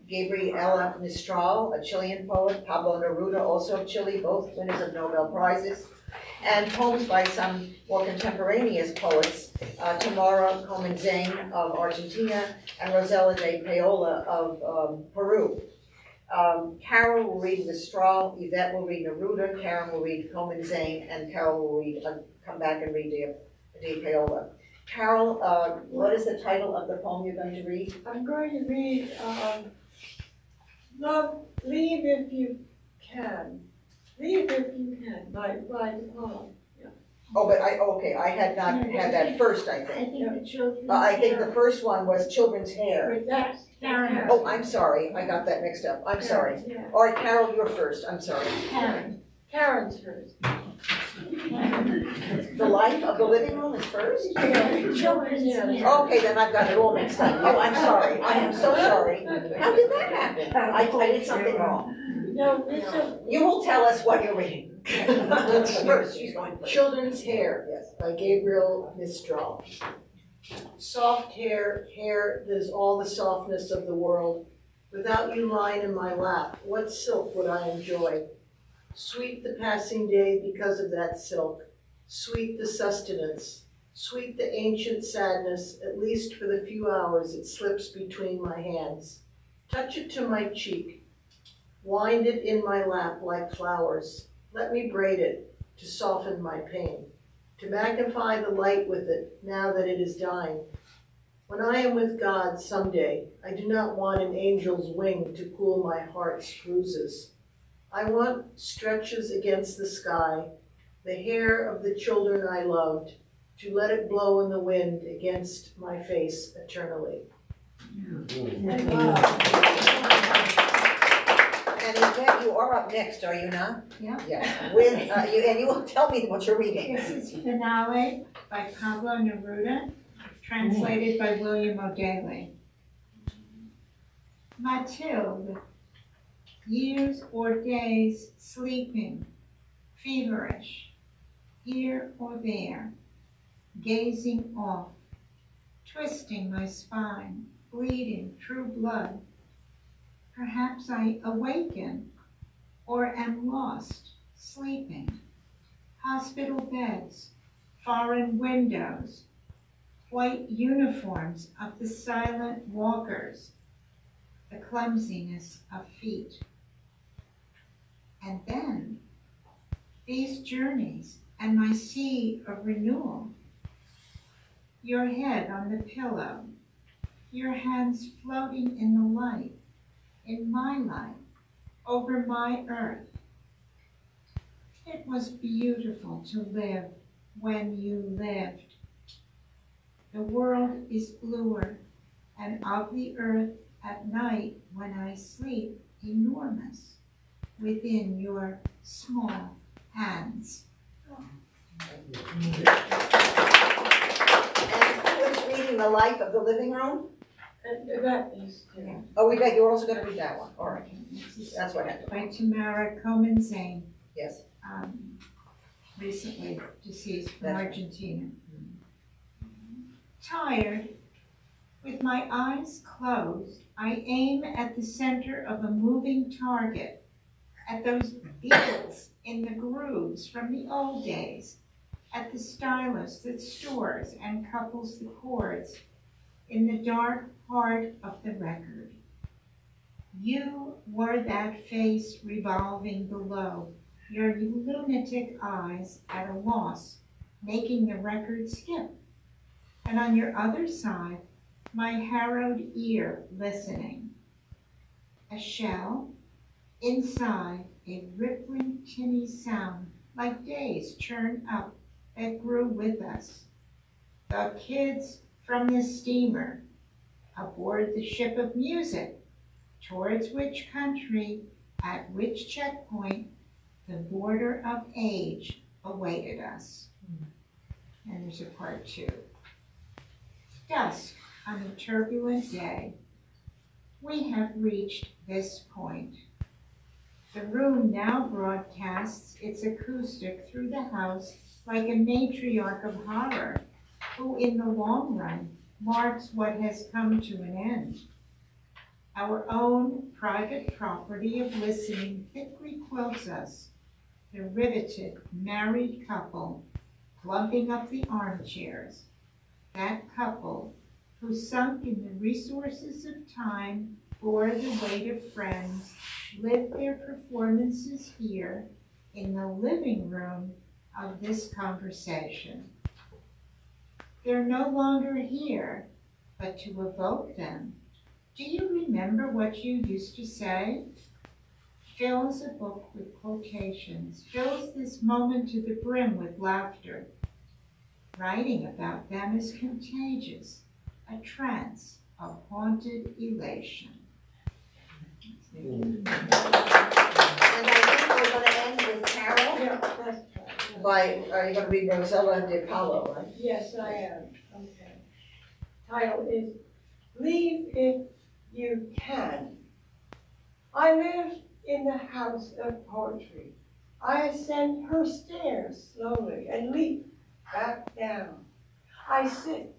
Gabriela Mistral, a Chilean poet, Pablo Neruda, also of Chile, both winners of Nobel Prizes, and poems by some more contemporaneous poets, Tamara Comenzane of Argentina and Rosella de Paola of Peru. Carol will read Mistral, Yvette will read Neruda, Karen will read Comenzane, and Carol will read, come back and read de Paola. Carol, what is the title of the poem you're going to read? I'm going to read Leave If You Can. Leave If You Can by the poem. Oh, but I had not had that first, I think. think the children. I think the first one was Children's Hair. But that's Karen. Oh, I'm sorry, I got that mixed up, I'm sorry. Yeah. All right, Carol, you're first, I'm sorry. Karen. Karen's first. The Life of the Living Room is first? Children's hair. Okay, then I've got it all mixed up. Oh, I'm sorry, I am so sorry. How did that happen? I did something wrong. No, it's a, You will tell us what you're reading. First, she's going first. Children's Hair Yes. by Gabriel Mistral. Soft hair, hair that is all the softness of the world. Without you lying in my lap, what silk would I enjoy? Sweet the passing day because of that silk. Sweet the sustenance. Sweet the ancient sadness, at least for the few hours it slips between my hands. Touch it to my cheek. Wind it in my lap like flowers. Let me braid it to soften my pain, to magnify the light with it now that it is dying. When I am with God someday, I do not want an angel's wing to cool my heart's bruises. I want stretches against the sky, the hair of the children I loved, to let it blow in the wind against my face eternally. And Yvette, you are up next, are you not? Yeah. Yes. With, and you will tell me what you're reading. This is Finale by Pablo Neruda, translated by William O'Daly. Mathilde, years or days sleeping, feverish, here or there, gazing off, twisting my spine, bleeding true blood. Perhaps I awaken or am lost, sleeping. Hospital beds, foreign windows, white uniforms of the silent walkers, the clumsiness of feet. And then these journeys and my sea of renewal. Your head on the pillow, your hands floating in the light, in my light, over my earth. It was beautiful to live when you lived. The world is bluer, and of the earth at night when I sleep, enormous, within your small hands. And who is reading The Life of the Living Room? And that is, Oh, you're also gonna read that one, all right. That's what happened, By Tamara Komen-Zane, yes. recently deceased from That's right. Argentina. Tired, with my eyes closed, I aim at the center of a moving target, at those beetles in the grooves from the old days, at the stylus that stores and couples the chords in the dark heart of the record. You were that face revolving below, your lunatic eyes at a loss, making the record skip. And on your other side, my harrowed ear listening. A shell, inside a rippling tinny sound, like days churned up that grew with us. The kids from the steamer, aboard the ship of music, towards which country, at which checkpoint, the border of age awaited us. And there's a part 2. Dusk on a turbulent day. We have reached this point. The room now broadcasts its acoustic through the house like a matriarch of horror, who in the long run marks what has come to an end. Our own private property of listening thickly quilts us, the riveted married couple plumping up the armchairs, that couple who sunk in the resources of time, bore the weight of friends, lived their performances here in the living room of this conversation. They're no longer here, but to evoke them. Do you remember what you used to say? Fills a book with quotations, fills this moment to the brim with laughter. Writing about them is contagious, a trance of haunted elation. And I think we're gonna end with Carol yeah, that's right. by, are you gonna read Rosella de Apollo, right? Yes, I am. Okay. Title is Leave If You Can. I live in the house of poetry. I ascend her stairs slowly and leap back down. I sit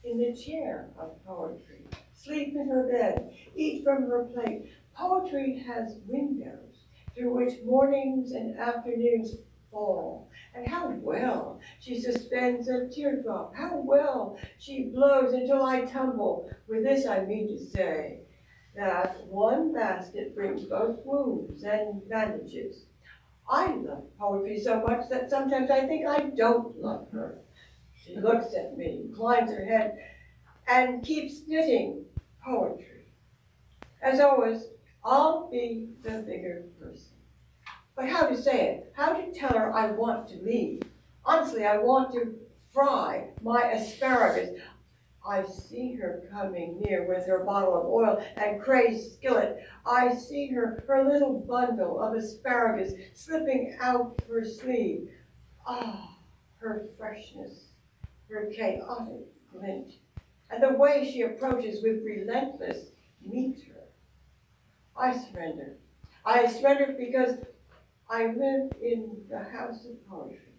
in the chair of poetry, sleep in her bed, eat from her plate. Poetry has windows through which mornings and afternoons fall. And how well she suspends a teardrop, how well she blows until I tumble. With this I mean to say that one basket brings both wounds and bandages. I love poetry so much that sometimes I think I don't love her. She looks at me, inclines her head, and keeps knitting poetry. As always, I'll be the bigger person. But how to say it? How to tell her I want to leave? Honestly, I want to fry my asparagus. I see her coming near with her bottle of oil and crazed skillet. I see her little bundle of asparagus slipping out her sleeve. Ah, her freshness, her chaotic glint, and the way she approaches with relentless meter. I surrender. I surrender because I live in the house of poetry,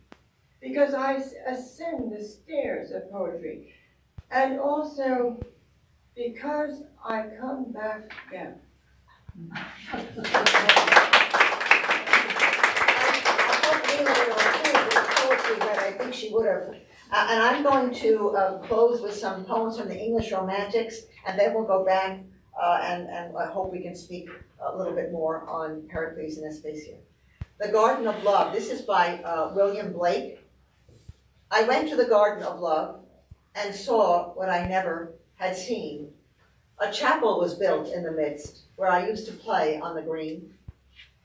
because I ascend the stairs of poetry, and also because I come back down. I thought Nina would have included the poetry, but I think she would have. And I'm going to close with some poems from the English Romantics, and then we'll go back and I hope we can speak a little bit more on Pericles and Aspasia. The Garden of Love. This is by William Blake. I went to the Garden of Love and saw what I never had seen. A chapel was built in the midst, where I used to play on the green,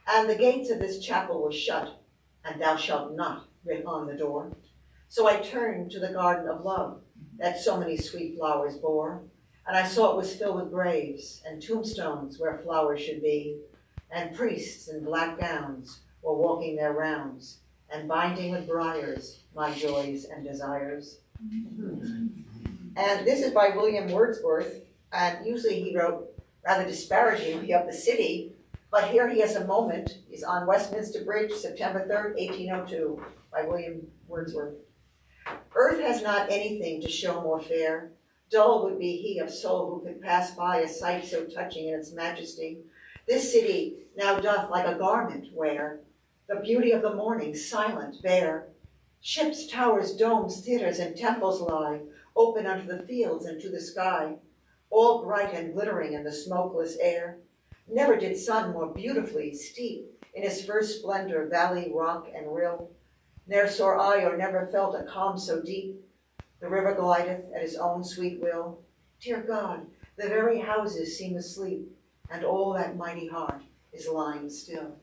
and the gates of this chapel were shut, and thou shalt not writ on the door. So I turned to the Garden of Love that so many sweet flowers bore, and I saw it was filled with graves and tombstones where flowers should be, and priests in black gowns were walking their rounds, and binding with briars my joys and desires. And this is by William Wordsworth, and usually he wrote rather disparagingly of the city, but here he has a moment. He's on Westminster Bridge, September 3rd, 1802, by William Wordsworth. Earth has not anything to show more fair. Dull would be he of soul who could pass by a sight so touching in its majesty. This city now doth like a garment wear the beauty of the morning, silent, bare. Ships, towers, domes, theaters, and temples lie, open unto the fields and to the sky, all bright and glittering in the smokeless air. Never did sun more beautifully steep in his first splendor valley, rock, and rill. Ne'er saw I or never felt a calm so deep. The river glideth at his own sweet will. Dear God, the very houses seem asleep, and all that mighty heart is lying still.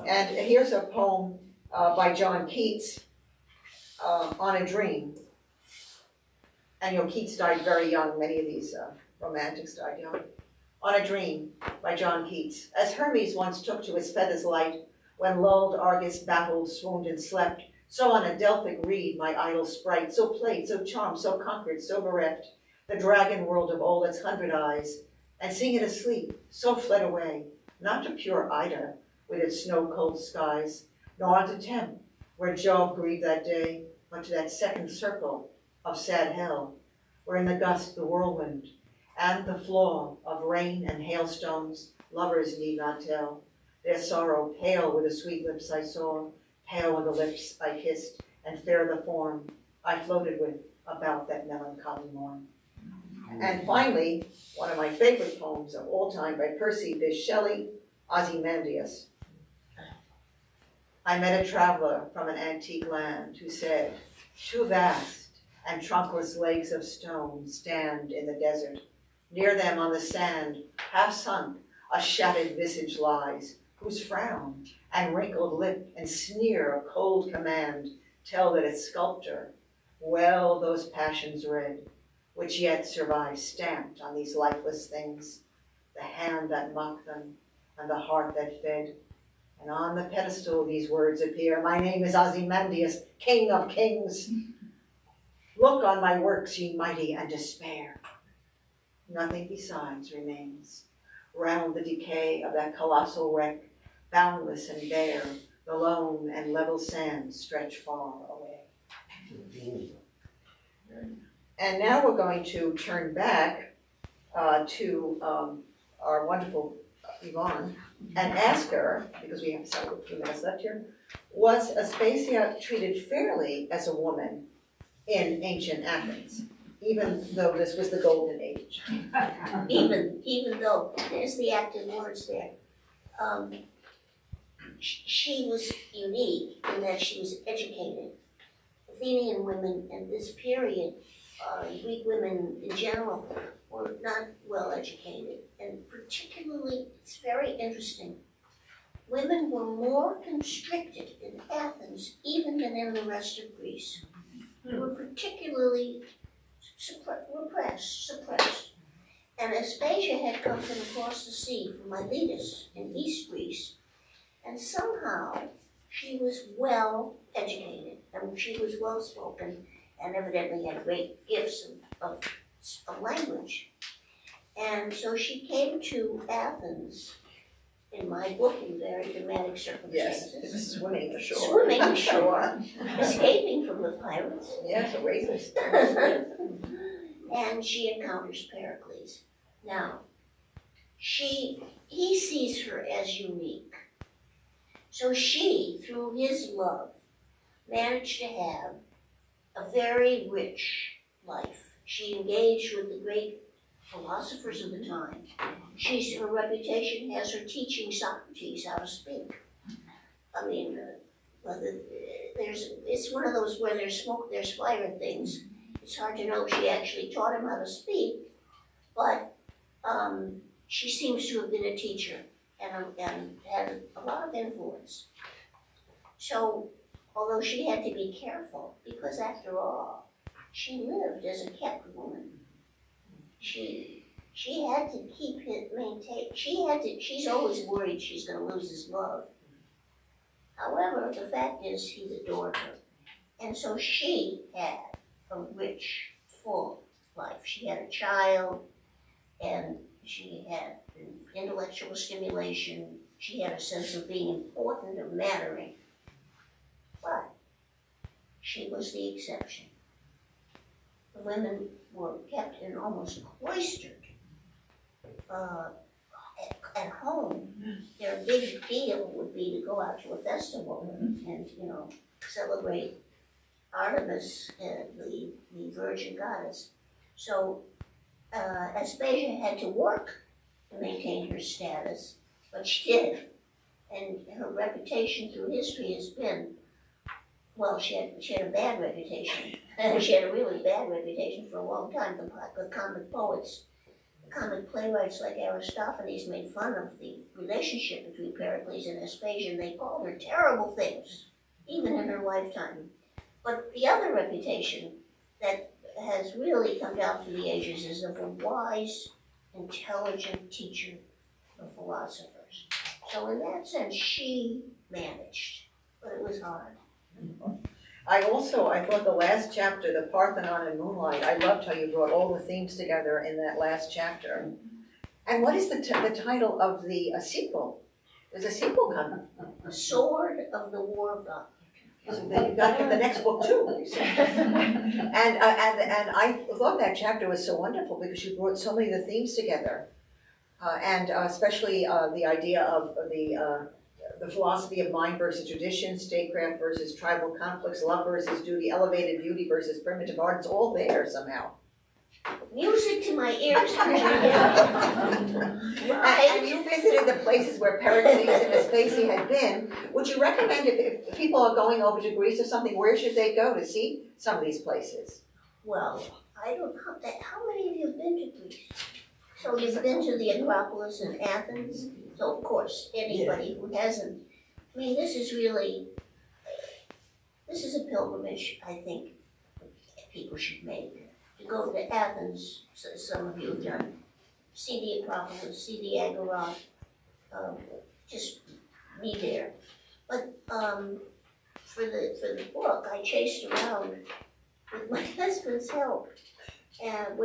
And here's a poem by John Keats, On a Dream. And Keats died very young. Many of these romantics died young. On a Dream by John Keats. As Hermes once took to his feathers light, when lulled Argus baffled, swooned and slept, so on a Delphic reed my idle sprite, so played, so charmed, so conquered, so bereft, the dragon world of all its 100 eyes, and seeing it asleep, so fled away, not to pure Ida with its snow-cold skies, nor unto Tempe, where Jove grieved that day, but to that second circle of sad hell, where in the gust, the whirlwind, and the flaw of rain and hailstones, lovers need not tell. Their sorrow pale with the sweet lips I saw, pale with the lips I kissed, and fair the form I floated with about that melancholy morn. And finally, one of my favorite poems of all time by Percy Bysshe Shelley, Ozymandias. I met a traveler from an antique land who said, "Two vast and trunkless lakes of stone stand in the desert. Near them on the sand, half sunk, a shattered visage lies, whose frown and wrinkled lip and sneer of cold command tell that its sculptor well those passions read, which yet survive stamped on these lifeless things, the hand that mocked them and the heart that fed. And on the pedestal these words appear, my name is Ozymandias, King of Kings. Look on my works, ye mighty, and despair. Nothing besides remains. Round the decay of that colossal wreck, boundless and bare, the lone and level sands stretch far away." And now we're going to turn back to our wonderful Yvonne and ask her, because we have a few minutes left here, was Aspasia treated fairly as a woman in ancient Athens, even though this was the golden age? Even though, there's the active words there. She was unique in that she was educated. Athenian women in this period, Greek women in general, were not well educated. And particularly, it's very interesting, women were more constricted in Athens even than in the rest of Greece. They were particularly suppressed. And Aspasia had come from across the sea, from Miletus in East Greece, and somehow she was well educated, and she was well spoken, and evidently had great gifts of language. And so she came to Athens, in my book, in very dramatic circumstances. Yes, swimming ashore. Swimming ashore, escaping from the pirates. Yes, a racist. And she encounters Pericles. Now, he sees her as unique. So she, through his love, managed to have a very rich life. She engaged with the great philosophers of the time. Her reputation has her teaching Socrates how to speak. I mean, it's one of those where there's smoke, there's fire things. It's hard to know if she actually taught him how to speak, but she seems to have been a teacher and had a lot of influence. So, although she had to be careful, because after all, she lived as a kept woman. She had to keep it maintained. She's always worried she's going to lose his love. However, the fact is he adored her. And so she had a rich, full life. She had a child, and she had intellectual stimulation. She had a sense of being important, of mattering. But she was the exception. The women were kept in almost cloistered. At home, their big deal would be to go out to a festival and celebrate Artemis, the Virgin Goddess. So Aspasia had to work to maintain her status, but she did. And her reputation through history has been, well, she had a bad reputation. She had a really bad reputation for a long time. The comic poets, comic playwrights like Aristophanes made fun of the relationship between Pericles and Aspasia, and they called her terrible things, even in her lifetime. But the other reputation that has really come down through the ages is of a wise, intelligent teacher of philosophers. So in that sense, she managed, but it was hard. I thought the last chapter, the Parthenon and Moonlight, I loved how you brought all the themes together in that last chapter. And what is the title of the sequel? There's a sequel coming. Sword of the War God. So then you've got to get the next book too, you said. And I thought that chapter was so wonderful because you brought so many of the themes together. And especially the idea of the philosophy of mind versus tradition, statecraft versus tribal conflicts, love versus duty, elevated beauty versus primitive art. It's all there somehow. Music to my ears, And you visited the places where Pericles and Aspasia had been. Would you recommend if people are going over to Greece or something, where should they go to see some of these places? Well, I don't know. How many of you have been to Greece? So you've been to the Acropolis in Athens? So of course, anybody who hasn't, I mean, this is a pilgrimage, I think, people should make. To go to Athens, so some of you have done, see the Acropolis, see the Agora, just be there. But for the book, I chased around with my husband's help. And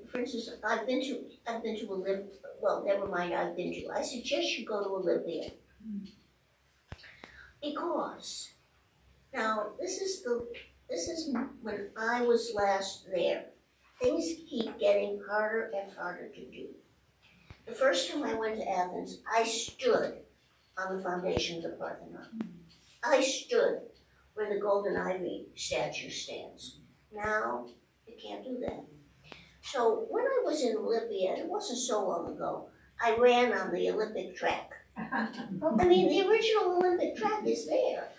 for instance, I've been to Olympia. Well, never mind. I suggest you go to Olympia because now this is when I was last there. Things keep getting harder and harder to do. The first time I went to Athens, I stood on the foundation of the Parthenon. I stood where the golden ivy statue stands. Now, you can't do that. So when I was in Olympia, it wasn't so long ago, I ran on the Olympic track. I mean, the original Olympic track is there.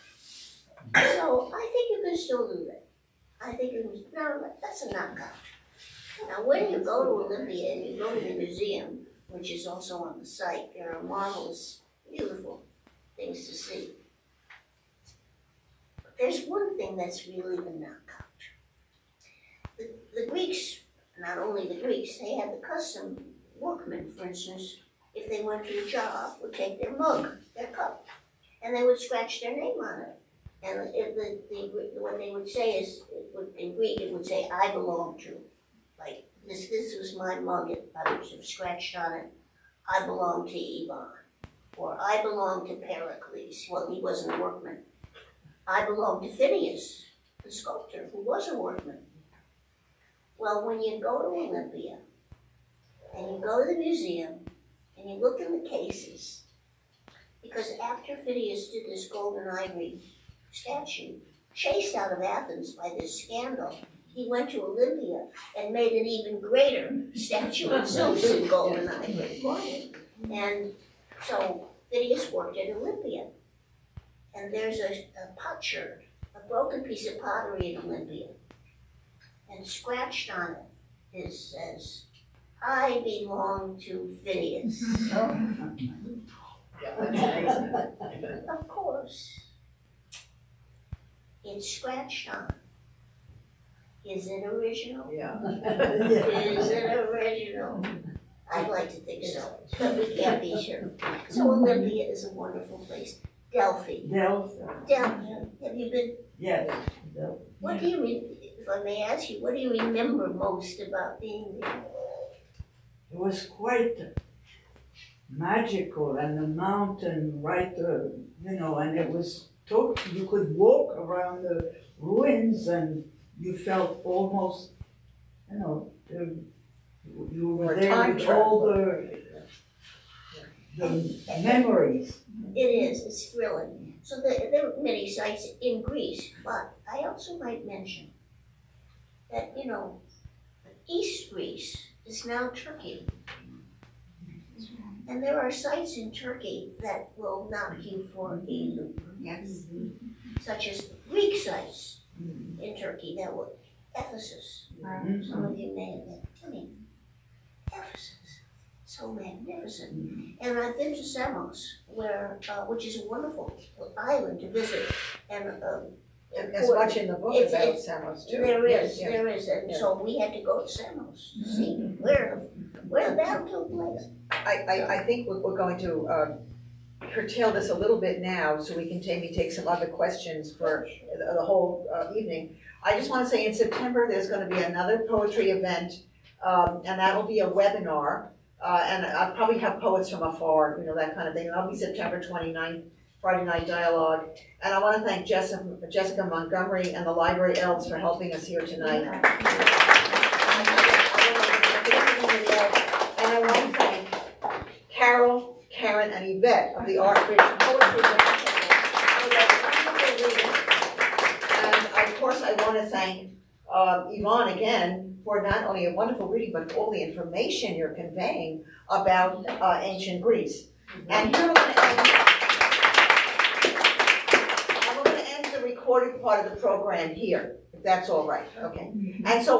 So I think you can still do that. I think that's a knockout. Now when you go to Olympia and you go to the museum, which is also on the site, there are marvelous, beautiful things to see. But there's one thing that's really the knockout. The Greeks, not only the Greeks, they had the custom workmen, for instance, if they went to a job, would take their mug, their cup, and they would scratch their name on it. And what they would say is, in Greek, it would say, I belong to. Like, this was my mug, I would have scratched on it, I belong to Yvonne. Or I belong to Pericles. Well, he wasn't a workman. I belong to Phidias, the sculptor, who was a workman. Well, when you go to Olympia, and you go to the museum, and you look in the cases, because after Phidias did this golden ivory statue, chased out of Athens by this scandal, he went to Olympia and made an even greater statue of Zeus in golden ivory. And so Phidias worked at Olympia. and there's a potsherd, a broken piece of pottery in Olympia. And scratched on it says, I belong to Phidias. Yeah, that's amazing. Of course. It's scratched on. Is it original? Yeah. Is it original? I'd like to think so, but we can't be sure. So Olympia is a wonderful place. Delphi. Delphi. Have you been? Yes. What do you, if I may ask you, what do you remember most about being there? It was quite magical, and the mountain and it was you could walk around the ruins and you felt almost, you were there with all the memories. It is, it's thrilling. So there are many sites in Greece, but I also might mention that, East Greece is now Turkey. And there are sites in Turkey that will knock you for a loop. Yes. Such as Greek sites in Turkey that were Ephesus. Some of you may have been. Ephesus, so magnificent. And I've been to Samos, which is a wonderful island to visit. And As much in the book about Samos too. there is, Yeah. and so we had to go to Samos to see where the battle took place. I think we're going to curtail this a little bit now, so we can maybe take some other questions for the whole evening. I just want to say in September, there's going to be another poetry event, and that'll be a webinar, and I'll probably have poets from afar, that kind of thing. That'll be September 29th, Friday Night Dialogue. And I want to thank Jessica Montgomery and the Library Elves for helping us here tonight. And I want to thank Carol, Karen, and Yvette of the Artbridge Poetry for that wonderful reading. And of course, I want to thank Yvonne again for not only a wonderful reading, but for all the information you're conveying about ancient Greece. And here we're going to end the recorded part of the program here, if that's all right. Okay. And so